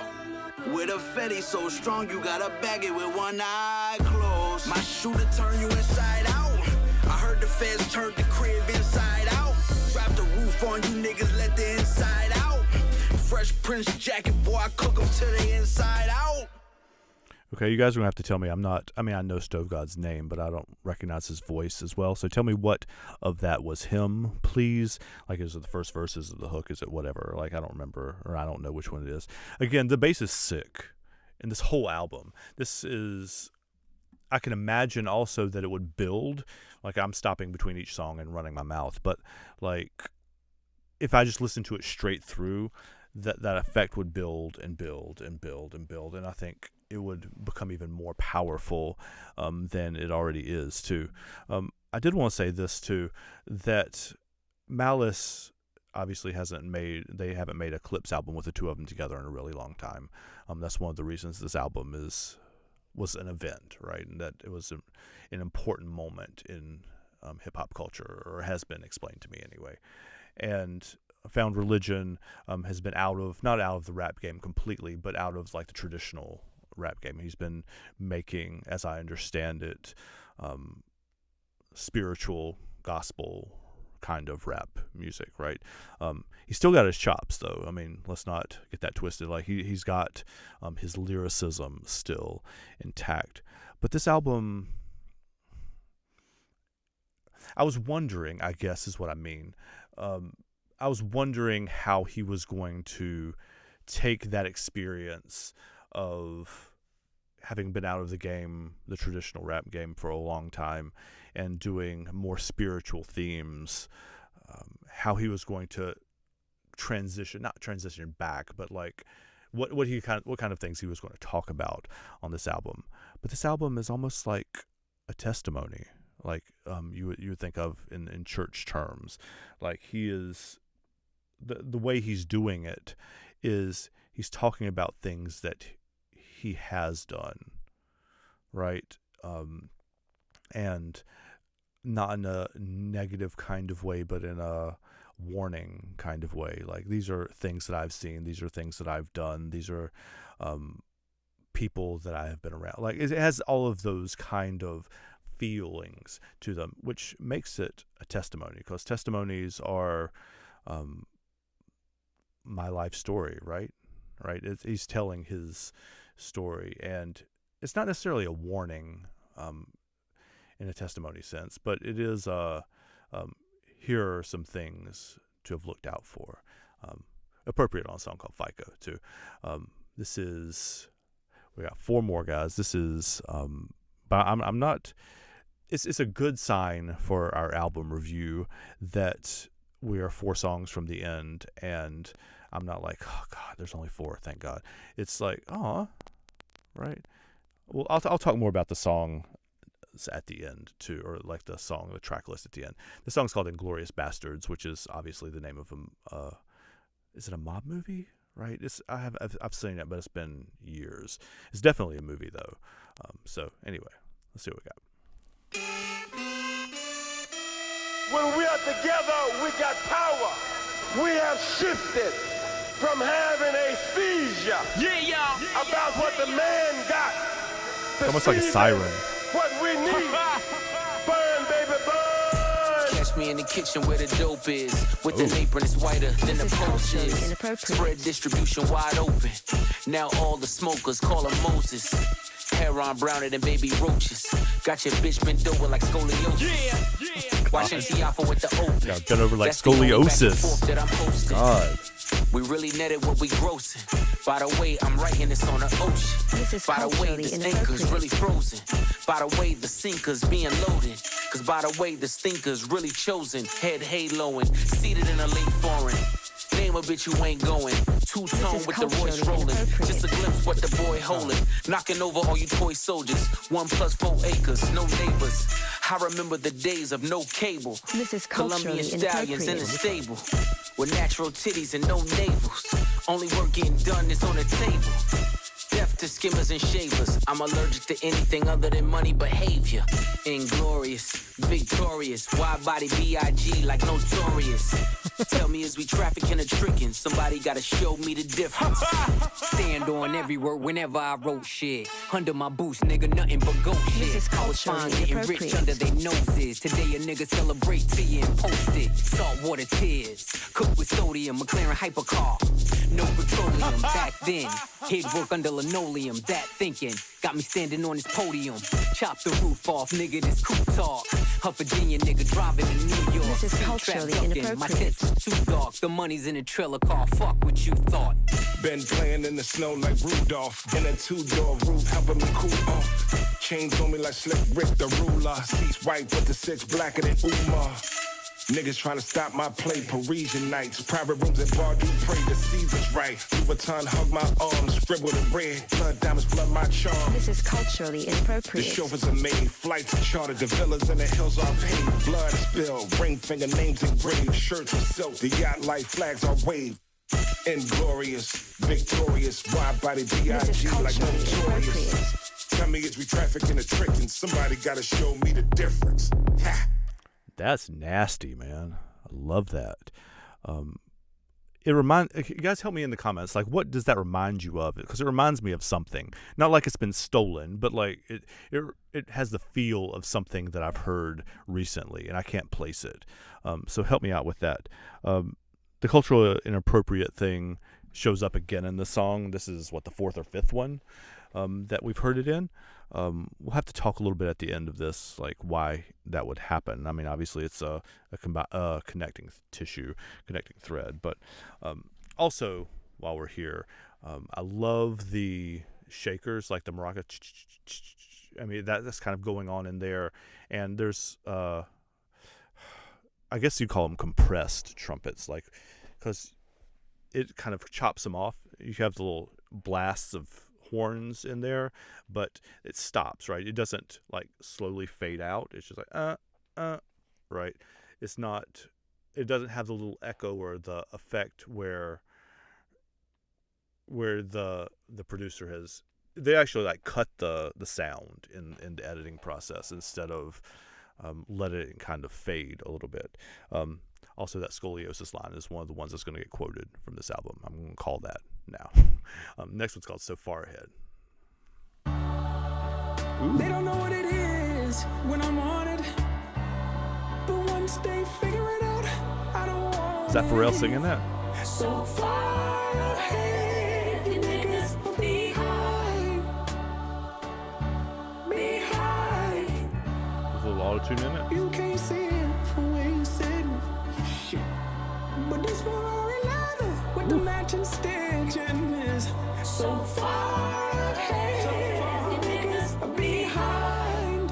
With a fetty so strong, you gotta bag it with one eye closed. My shooter turn you inside out. I heard the feds turned the crib inside out. Drop the roof on you niggas, let the inside out. Fresh Prince jacket, boy, I cook them to the inside out. Okay, you guys are going to have to tell me. I know Stove God's name, but I don't recognize his voice as well. So tell me what of that was him, please. Like, is it the first verses of the hook? Is it whatever? Like, I don't remember, or I don't know which one it is. Again, the bass is sick in this whole album. I can imagine also that it would build. Like, I'm stopping between each song and running my mouth. But, like, if I just listen to it straight through, that effect would build and build and build and build. And I think it would become even more powerful than it already is, too. I did want to say this, too, that Malice obviously haven't made a Clipse album with the two of them together in a really long time. That's one of the reasons this album was an event, right? And that it was an important moment in hip-hop culture, or has been explained to me anyway. And Found Religion has been not out of the rap game completely, but out of like the traditional rap game. He's been making, as I understand it, spiritual gospel kind of rap music, right? He's still got his chops, though. I mean, let's not get that twisted. Like, he's got his lyricism still intact. But this album, I was wondering, I guess is what I mean. I was wondering how he was going to take that experience of having been out of the game, the traditional rap game, for a long time, and doing more spiritual themes, how he was going to not transition back, but like what kind of things he was going to talk about on this album. But this album is almost like a testimony, like you would think of in church terms. Like, he is the way he's doing it is he's talking about things that he has done, right? And not in a negative kind of way, but in a warning kind of way. Like, these are things that I've seen. These are things that I've done. These are people that I have been around. Like, it has all of those kind of feelings to them, which makes it a testimony, because testimonies are my life story, right? He's telling his story, and it's not necessarily a warning in a testimony sense, but it is here are some things to have looked out for. Appropriate on a song called FICO, too. We got 4 more, guys. This is, but I'm not, it's a good sign for our album review that we are 4 songs from the end, and I'm not like, oh God, there's only 4, thank God. It's like, oh, right. Well, I'll talk more about the song at the end too, or like the track list at the end. The song's called "Inglorious Bastards," which is obviously the name of a. Is it a mob movie? Right? I've seen it, but it's been years. It's definitely a movie though. So anyway, let's see what we got. When we are together, we got power. We have shifted from having a seizure about what the man got. It's almost like a siren. What we need. Burn, baby, burn. Catch me in the kitchen where the dope is. With an apron that's whiter than the post is. Spread distribution wide open. Now all the smokers call him Moses. Hair on browner than baby roaches. Got your bitch bent over like scoliosis. Watching Tiafo with the open. Got done over like scoliosis. God. We really netted what we grossing. By the way, I'm writing this on the ocean. By the way, this anchor's really frozen. By the way, the sinker's being loaded. Cause by the way, the stinker's really chosen. Head haloing, seated in a late foreign. Name a bitch who ain't going. Two-tone with the Royce rolling. Just a glimpse what the boy holding. Knocking over all you toy soldiers. 1 + 4 acres, no neighbors. I remember the days of no cable. Colombian stallions in the stable. With natural titties and no navels. Only work getting done is on the table. Death to skimmers and shavers. I'm allergic to anything other than money behavior. Inglorious, victorious, wide body B.I.G. like notorious. Tell me, is we trafficking or tricking? Somebody gotta show me the difference. Stand on every word whenever I wrote shit. Under my boots, nigga, nothing but goat shit. I was fine getting rich under their noses. Today a nigga celebrate tea and post it. Saltwater tears, cooked with sodium, McLaren hypercar. no petroleum. Back then, he'd work under linoleum. That thinking got me standing on this podium. Chop the roof off, nigga, this coupe talk. A Virginia nigga driving to New York. This is Street culturally trap ducking. inappropriate. My tits was too dark. The money's in a trailer car. Fuck what you thought. Been playing in the snow like Rudolph. In a two-door roof, helping me cool off. Chains on me like Slick Rick the ruler. Seats white, but the six blacker than Umar. Niggas trying to stop my play, Parisian nights. Private rooms at Bar du Pray, the season's right. Vuitton hug my arms, scribbled in red. Blood diamonds flood my charm. This is culturally The inappropriate. chauffeurs are made, flights are chartered, the villas in the hills are paid. Blood spilled, ring finger names engraved. Shirts with silk, the yacht light flags are waved. Inglorious, victorious, wide body This is B.I.G. like culturally notorious. inappropriate. Tell me is we trafficking a trick and somebody gotta show me the difference. Ha! That's nasty, man. I love that. You guys help me in the comments. Like, what does that remind you of? Because it reminds me of something. Not like it's been stolen, but like it has the feel of something that I've heard recently, and I can't place it. So help me out with that. The cultural inappropriate thing shows up again in the song. This is the fourth or fifth one that we've heard it in. We'll have to talk a little bit at the end of this, like why that would happen. I mean, obviously it's a connecting thread, but also while we're here, I love the shakers, like the maraca. I mean, that's kind of going on in there, and there's I guess you call them compressed trumpets, like because it kind of chops them off. You have the little blasts of horns in there, but it stops, right? It doesn't like slowly fade out. It's just like right. It's not. It doesn't have the little echo or the effect where the producer has. They actually like cut the sound in the editing process instead of let it kind of fade a little bit. Also, that scoliosis line is one of the ones that's going to get quoted from this album. I'm going to call that now. Next one's called So Far Ahead. Ooh. They don't know what it is when I'm on it, but once they figure it out, I don't want Is that Pharrell singing that? So far ahead, you niggas are behind. There's a little auto-tune in it. You can't see it from where you sitting. Shit. But this Ferrari leather with the matching stitching is so far ahead. You niggas are behind.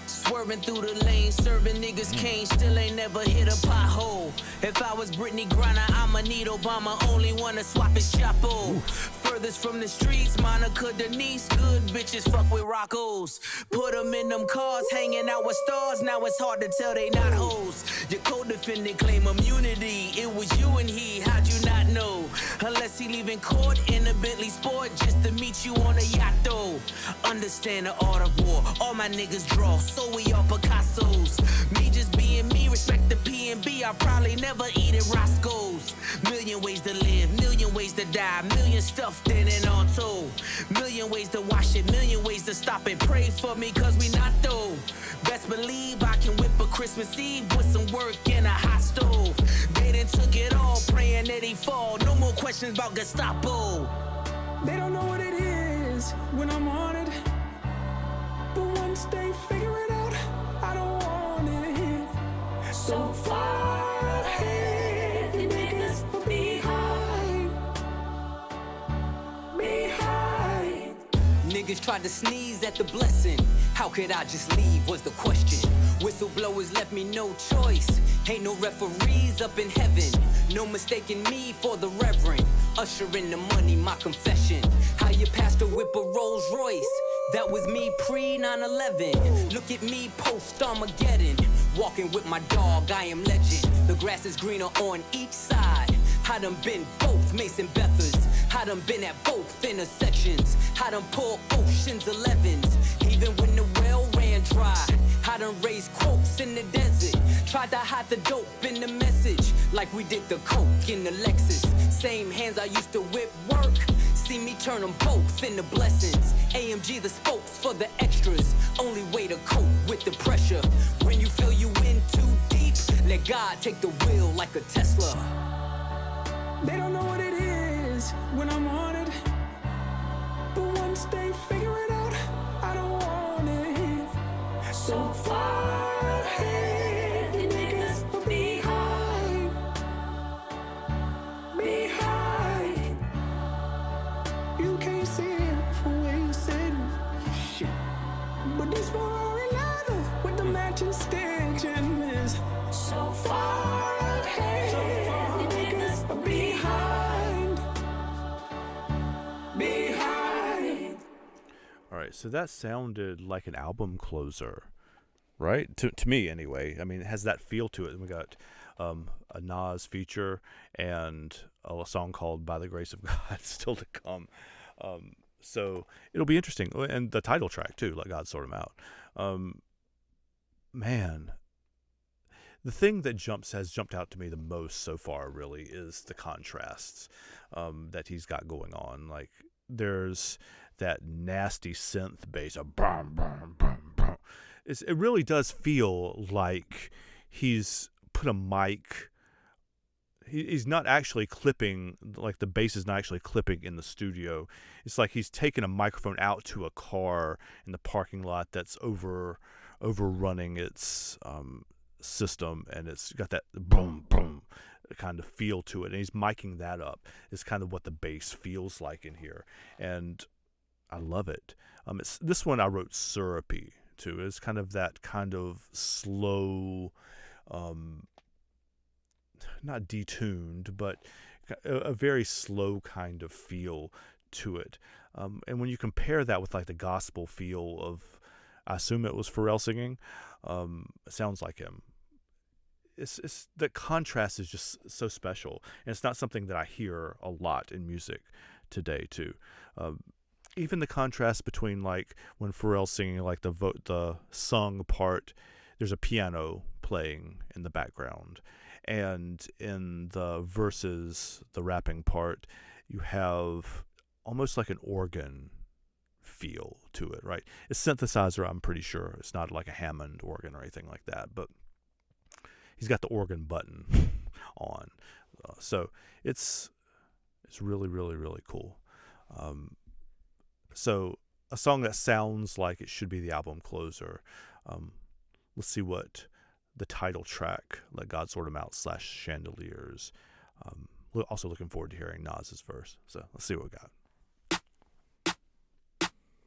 Swerving through the lane, serving niggas cane, still ain't never hit a pothole. If I was Brittany Griner, I'ma need Obama, only wanna swap his chapo. Furthest from the streets, Monica Denise, good bitches fuck with Roccos. Put them in them cars, hanging out with stars, now it's hard to tell they not hoes. Your co-defendant claim immunity, it was you and he, how'd you not know? Unless he leaving court in a Bentley Sport just to meet you on a yacht though. Understand the art of war, all my niggas draw, so we all Picasso's. Me just being me, respect the P&B, I probably never eat at Roscoe's. Million ways to live, million ways to die, million stuffed in and on told. Million ways to wash it, million ways to stop it. Pray for me cause we not though. Best believe I can whip a Christmas Eve with some work in a hot stove. They done took it all, praying that he fall. No more questions about Gestapo. They don't know what it is when I'm on it, but once they figure it out, I don't want it. So far ahead, you niggas are behind. Niggas tried to sneeze at the blessing. How could I just leave was the question. Whistleblowers left me no choice. Ain't no referees up in heaven. No mistaking me for the reverend. Usher in the money, my confession. How your pastor whip a Rolls Royce. That was me pre 9/11. Look at me post Armageddon. Walking with my dog, I am legend. The grass is greener on each side. I done been both Mason Bethers. I done been at both intersections. I done pulled Ocean's 11s. Even when the well ran dry. I done raised quotes in the desert. Tried to hide the dope in the message. Like we did the coke in the Lexus. Same hands I used to whip work. See me turn them both into blessings. AMG the spokes for the extras. Only way to cope with the pressure. When you feel you in too deep, Let God take the wheel like a Tesla. They don't know what it is when I'm on it. But once they figure it out, I don't want it. So far ahead, the niggas are behind. Behind. You can't see it from where you sitting. Shit. But this Ferrari leather with the matching stitching is so far ahead. The niggas are behind. Behind. All right, so that sounded like an album closer, right? To me, anyway. I mean, it has that feel to it. We got a Nas feature and a song called "By the Grace of God" still to come. So it'll be interesting, and the title track too, "Let God Sort 'Em Out." Man, the thing that has jumped out to me the most so far really is the contrasts that he's got going on. Like, there's that nasty synth bass, a brum, brum, brum, brum. It really does feel like he's put a mic. He's not actually clipping, like the bass is not actually clipping in the studio. It's like he's taken a microphone out to a car in the parking lot that's overrunning its system, and it's got that boom, boom kind of feel to it. And he's miking that up. It's kind of what the bass feels like in here. And I love it. This one I wrote syrupy too. It's kind of that kind of slow, not detuned, but a very slow kind of feel to it. And when you compare that with like the gospel feel of, I assume it was Pharrell singing, it sounds like him. It's the contrast is just so special, and it's not something that I hear a lot in music today too. Even the contrast between like when Pharrell's singing, like the sung part, there's a piano playing in the background, and in the verses, the rapping part, you have almost like an organ feel to it, right? It's synthesizer, I'm pretty sure. It's not like a Hammond organ or anything like that, but he's got the organ button on. So it's really, really, really cool. So a song that sounds like it should be the album closer. Let's see what the title track, "Let God Sort 'Em Out" /Chandeliers. Also looking forward to hearing Nas's verse. So let's see what we got.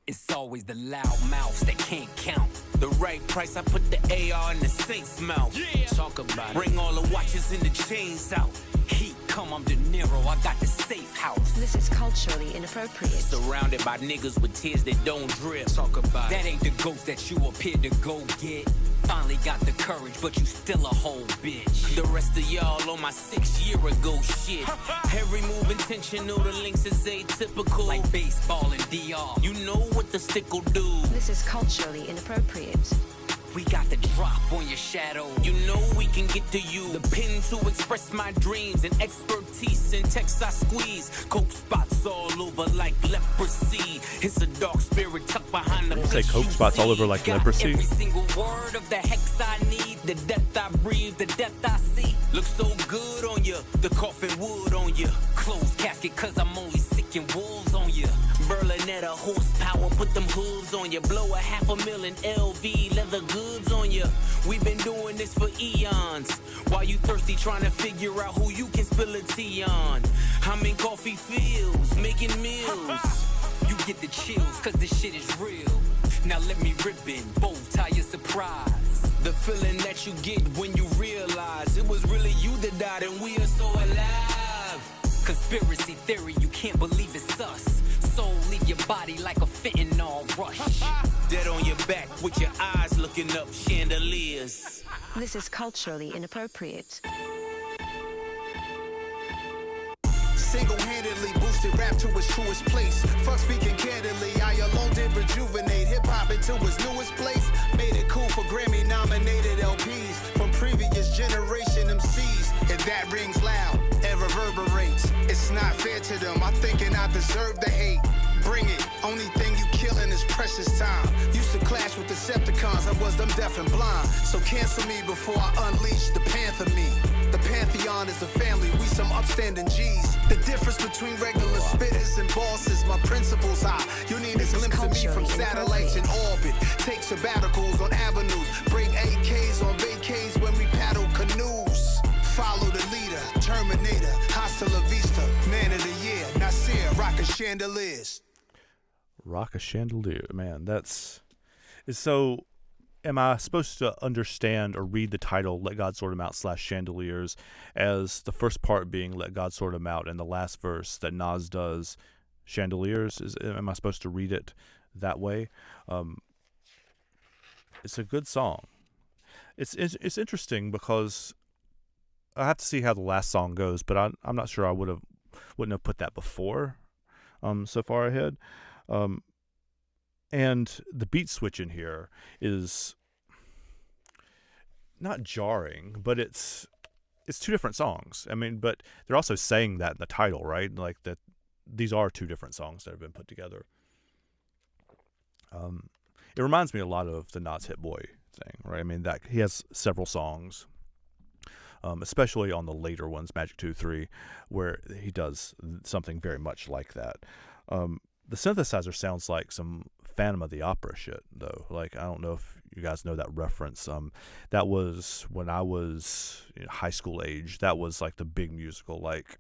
It's always the loud mouths that can't count. The right price, I put the AR in the saint's mouth. Yeah. Talk about it. Bring all the watches and the chains out. Heat come, I'm De Niro, I got the safe house. This is culturally inappropriate. Surrounded by niggas with tears that don't drip. Talk about that. Ain't the ghost that you appear to go get. Finally got the courage, but you still a whole bitch. The rest of y'all on my 6 year ago shit. Every move intentional, the links is atypical. Like baseball and DR. You know what the stick'll do. This is culturally inappropriate. We got the drop on your shadow. You know we can get to you. The pen to express my dreams and expertise in text I squeeze. Coke spots all over like leprosy. It's a dark spirit tucked behind the Say coke spots all over like leprosy. Every single word of the hex I need. The death I breathe, the death I see. Looks so good on you. The coffin wood on you. Closed casket cause I'm only sick and wolves on you. Berlinetta horsepower, put them hooves on you. Blow a $500,000 LV leather goods on you. We've been doing this for eons. While you thirsty trying to figure out who you can spill a tea on. I'm in coffee fields, making meals. You get the chills cause this shit is real. Now let me rip in, bow tie your surprise. The feeling that you get when you realize it was really you that died and we are so alive. Conspiracy theory, you can't believe it's us. Soul leave your body like a fentanyl rush. Dead on your back with your eyes looking up chandeliers. This is culturally inappropriate. Single-handedly boosted rap to its truest place. Fuck speaking candidly, I alone did rejuvenate hip-hop into its newest place. Made it cool for Grammy-nominated LPs from previous generation MCs. And that rings loud and reverberates. It's not fair to them, I'm thinking I deserve the hate. Bring it, only thing you killing is pressure. precious time. Used to clash with Decepticons, I was them deaf and blind. So cancel me before I unleash the Panther me. The Pantheon is the family, we some upstanding G's. The difference between regular spitters and bosses, my principles high. You need a glimpse of me from satellites in orbit. Take sabbaticals on avenues, break AKs on vacays when we paddle canoes. Follow the leader, Terminator, hasta la vista, man of the year, Nasir, rockin' chandeliers. Rock a chandelier, man. So. Am I supposed to understand or read the title "Let God Sort 'Em Out" / Chandeliers as the first part being "Let God Sort 'Em Out" and the last verse that Nas does chandeliers? Am I supposed to read it that way? It's a good song. It's interesting because I have to see how the last song goes, but I'm not sure I wouldn't have put that before so far ahead. And the beat switch in here is not jarring, but it's two different songs. I mean, but they're also saying that in the title, right? Like that these are two different songs that have been put together. It reminds me a lot of the Nas Hit Boy thing, right? I mean, that he has several songs, especially on the later ones, Magic 2, 3, where he does something very much like that. The synthesizer sounds like some Phantom of the Opera shit, though. Like, I don't know if you guys know that reference. That was when I was high school age. That was like the big musical, like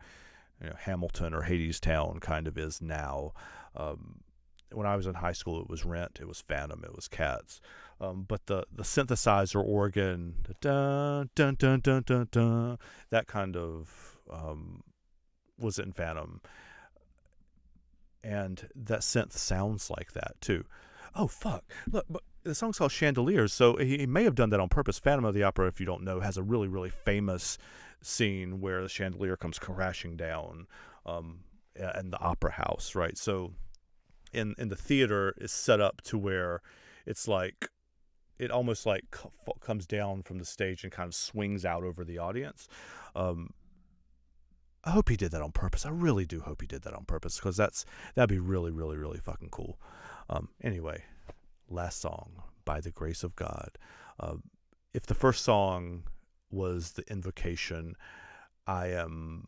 Hamilton or Hadestown kind of is now. When I was in high school, it was Rent, it was Phantom, it was Cats. But the synthesizer organ, the dun dun dun dun dun dun, that kind of was in Phantom. And that synth sounds like that too. Oh fuck! Look, but the song's called Chandeliers, so he may have done that on purpose. Phantom of the Opera, if you don't know, has a really, really famous scene where the chandelier comes crashing down in the opera house, right? So in the theater is set up to where it's like it almost like comes down from the stage and kind of swings out over the audience. I hope he did that on purpose. I really do hope he did that on purpose, because that'd be really, really, really fucking cool. Anyway, last song, By the Grace of God. If the first song was the invocation, I am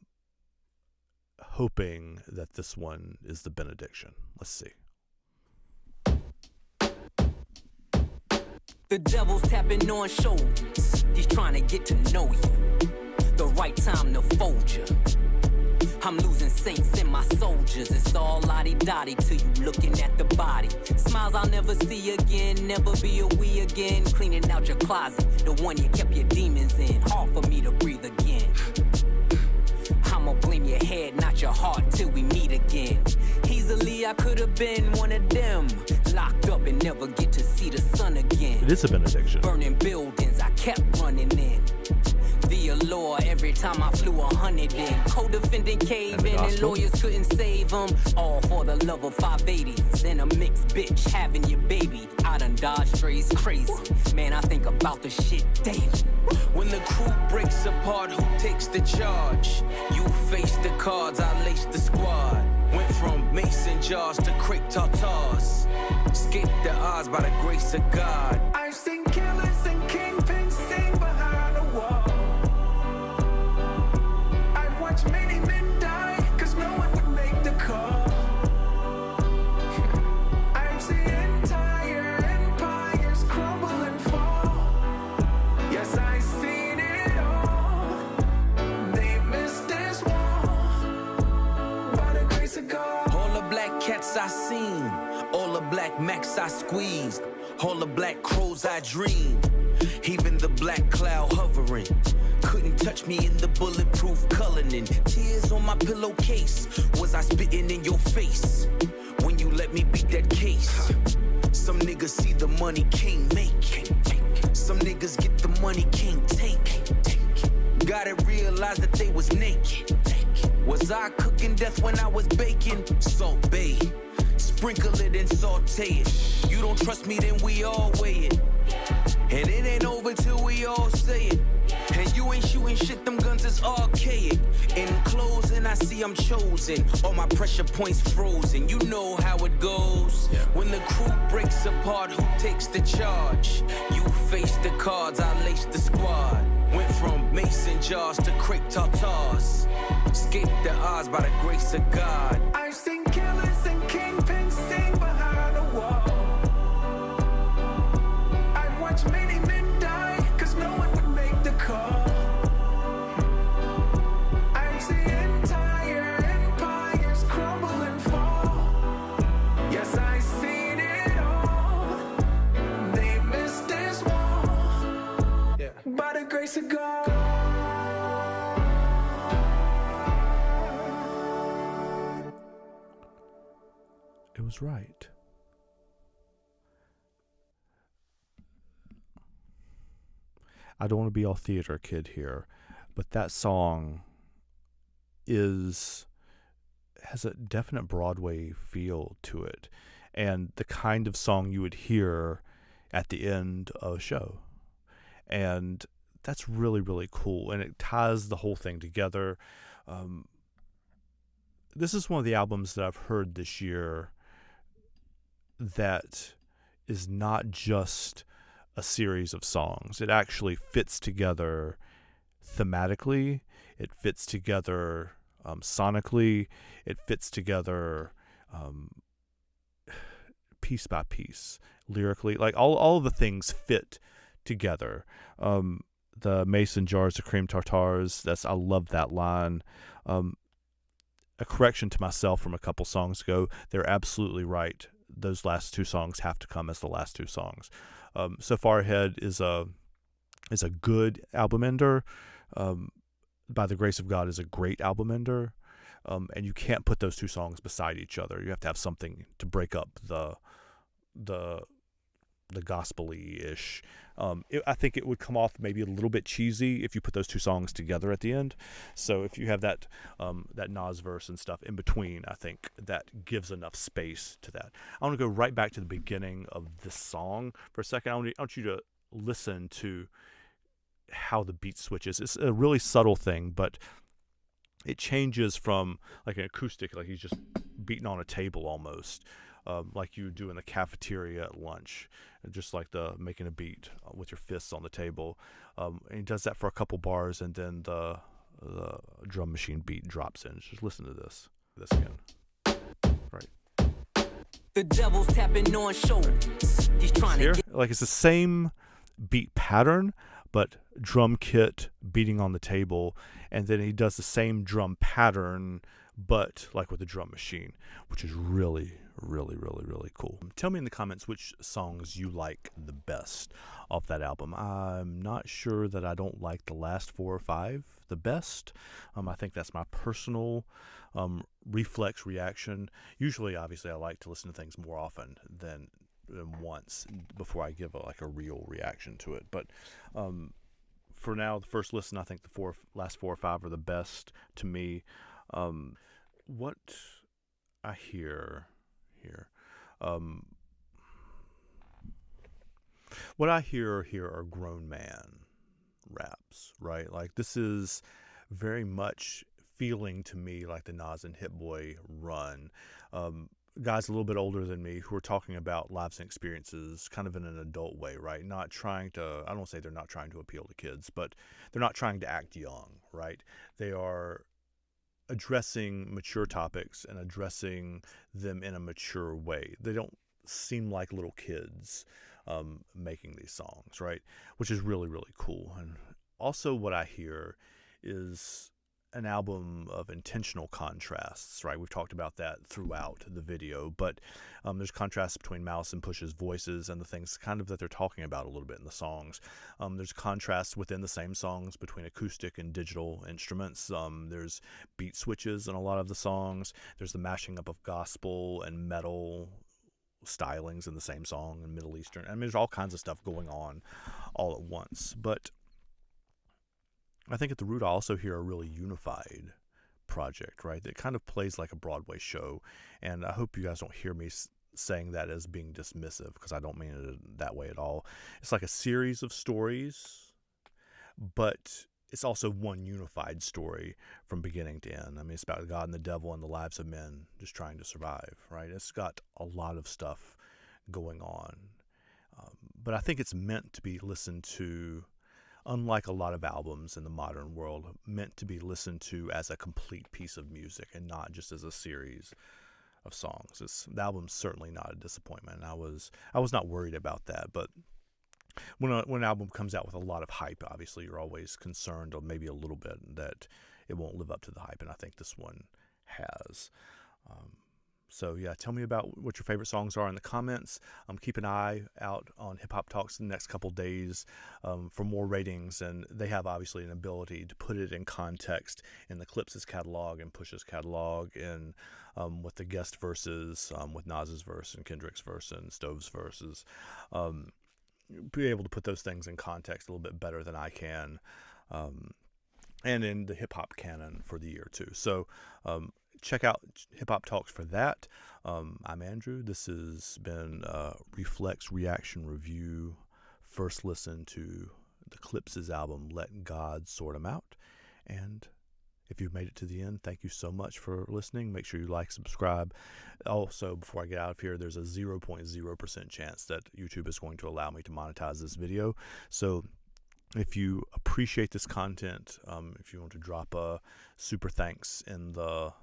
hoping that this one is the benediction. Let's see. The devil's tapping on shoulders. He's trying to get to know you. The right time to fold you. I'm losing saints in my soldiers. It's all lottie-dottie till you looking at the body. Smiles I'll never see again, never be a we again. Cleaning out your closet, the one you kept your demons in. Hard for me to breathe again. I'ma blame your head, not your heart, till we meet again. Easily I could have been one of them, locked up and never get to see the sun again. It is a benediction. Burning buildings, I kept running in. The allure every time I flew 100 in. Co-defendant caving and lawyers couldn't save them. All for the love of 580s and a mixed bitch having your baby. I done dodged strays crazy. Man, I think about the shit daily. When the crew breaks apart, who takes the charge? You face the cards, I lace the squad. Went from mason jars to crepe tartars. Escaped the odds by the grace of God. I've seen killers and kingpins sing behind a wall. I've watched many men die, cause no one would make the call. I've seen entire empires crumble and fall. Yes, I've seen it all. They missed this wall. By the grace of God. All the black cats I seen, all the black macs I squeezed, all the black crows I dreamed, even the black cloud hovering. Couldn't touch me in the bulletproof Cullinan. Tears on my pillowcase. Was I spitting in your face when you let me beat that case? Some niggas see the money, can't make. Some niggas get the money, can't take. Gotta realize that they was naked. Was I cooking death when I was baking? Salt Bay. Sprinkle it and saute it. You don't trust me, then we all weigh it. And it ain't over till we all say it. And you ain't shooting shit, them guns is archaic. In closing, I see I'm chosen. All my pressure points frozen. You know how it goes. When the crew breaks apart, who takes the charge? You face the cards, I lace the squad. Went from mason jars to crepe tartars. Escape the odds by the grace of God. I've seen killers and kingpins sing behind a wall. I've watched many men die, cause no one would make the call. I've seen entire empires crumble and fall. Yes, I've seen it all. They missed this wall. Yeah. By the grace of God. It was right. I don't want to be all theater kid here, but that song has a definite Broadway feel to it, and the kind of song you would hear at the end of a show. And that's really, really cool, and it ties the whole thing together. This is one of the albums that I've heard this year that is not just a series of songs. It actually fits together thematically. It fits together sonically. It fits together piece by piece, lyrically. Like all of the things fit together. The mason jars, the cream tartars. I love that line. A correction to myself from a couple songs ago. They're absolutely right. Those last two songs have to come as the last two songs. So Far Ahead is a good album ender. By the Grace of God is a great album ender. And you can't put those two songs beside each other. You have to have something to break up the gospel-y-ish. I think it would come off maybe a little bit cheesy if you put those two songs together at the end. So if you have that Nas verse and stuff in between, I think that gives enough space to that. I want to go right back to the beginning of this song for a second. I want you to listen to how the beat switches. It's a really subtle thing, but it changes from like an acoustic, like he's just beating on a table almost, like you do in the cafeteria at lunch, just like the making a beat with your fists on the table. And he does that for a couple bars, and then the drum machine beat drops in. Just listen to this again. Right. The devil's tapping on shoulders. He's trying to get like it's the same beat pattern, but drum kit beating on the table, and then he does the same drum pattern, but like with the drum machine, which is really, really, really, really cool. Tell me in the comments which songs you like the best off that album. I'm not sure that I don't like the last 4 or 5 the best. I think that's my personal reflex reaction. Usually, obviously, I like to listen to things more often than once before I give a real reaction to it. But for now, the first listen, I think the last 4 or 5 are the best to me. What I hear here, what I hear here are grown man raps, right? Like this is very much feeling to me like the Nas and Hit Boy run. Guys a little bit older than me who are talking about lives and experiences kind of in an adult way, right? Not trying to, I don't say they're not trying to appeal to kids, but they're not trying to act young, right? They are addressing mature topics and addressing them in a mature way. They don't seem like little kids making these songs, right? Which is really, really cool. And also what I hear is an album of intentional contrasts, right? We've talked about that throughout the video, but there's contrasts between Malice and Push's voices and the things kind of that they're talking about a little bit in the songs. There's contrasts within the same songs between acoustic and digital instruments. There's beat switches in a lot of the songs. There's the mashing up of gospel and metal stylings in the same song and Middle Eastern. I mean, there's all kinds of stuff going on all at once, but I think at the root I also hear a really unified project, right? That kind of plays like a Broadway show, and I hope you guys don't hear me saying that as being dismissive, because I don't mean it that way at all. It's like a series of stories but it's also one unified story from beginning to end. I mean, it's about God and the devil and the lives of men just trying to survive, right? It's got a lot of stuff going on. But I think it's meant to be listened to, unlike a lot of albums in the modern world, meant to be listened to as a complete piece of music and not just as a series of songs. The album's certainly not a disappointment. I was not worried about that, but when an album comes out with a lot of hype, obviously you're always concerned, or maybe a little bit, that it won't live up to the hype, and I think this one has. So yeah, tell me about what your favorite songs are in the comments. Keep an eye out on Hip Hop Talks in the next couple days for more ratings, and they have obviously an ability to put it in context in the Clipse's catalog and Pusha's catalog, and with the guest verses, with Nas's verse and Kendrick's verse and Stove's verses. Be able to put those things in context a little bit better than I can, and in the hip hop canon for the year too. So check out Hip Hop Talks for that. I'm Andrew. This has been Reflex Reaction Review. First listen to the Clipse's album, Let God Sort 'Em Out. And if you've made it to the end, thank you so much for listening. Make sure you like, subscribe. Also, before I get out of here, there's a 0.0% chance that YouTube is going to allow me to monetize this video. So if you appreciate this content, if you want to drop a super thanks in the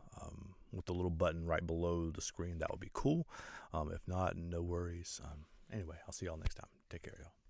with the little button right below the screen, that would be cool. If not, no worries. Anyway, I'll see y'all next time. Take care, y'all.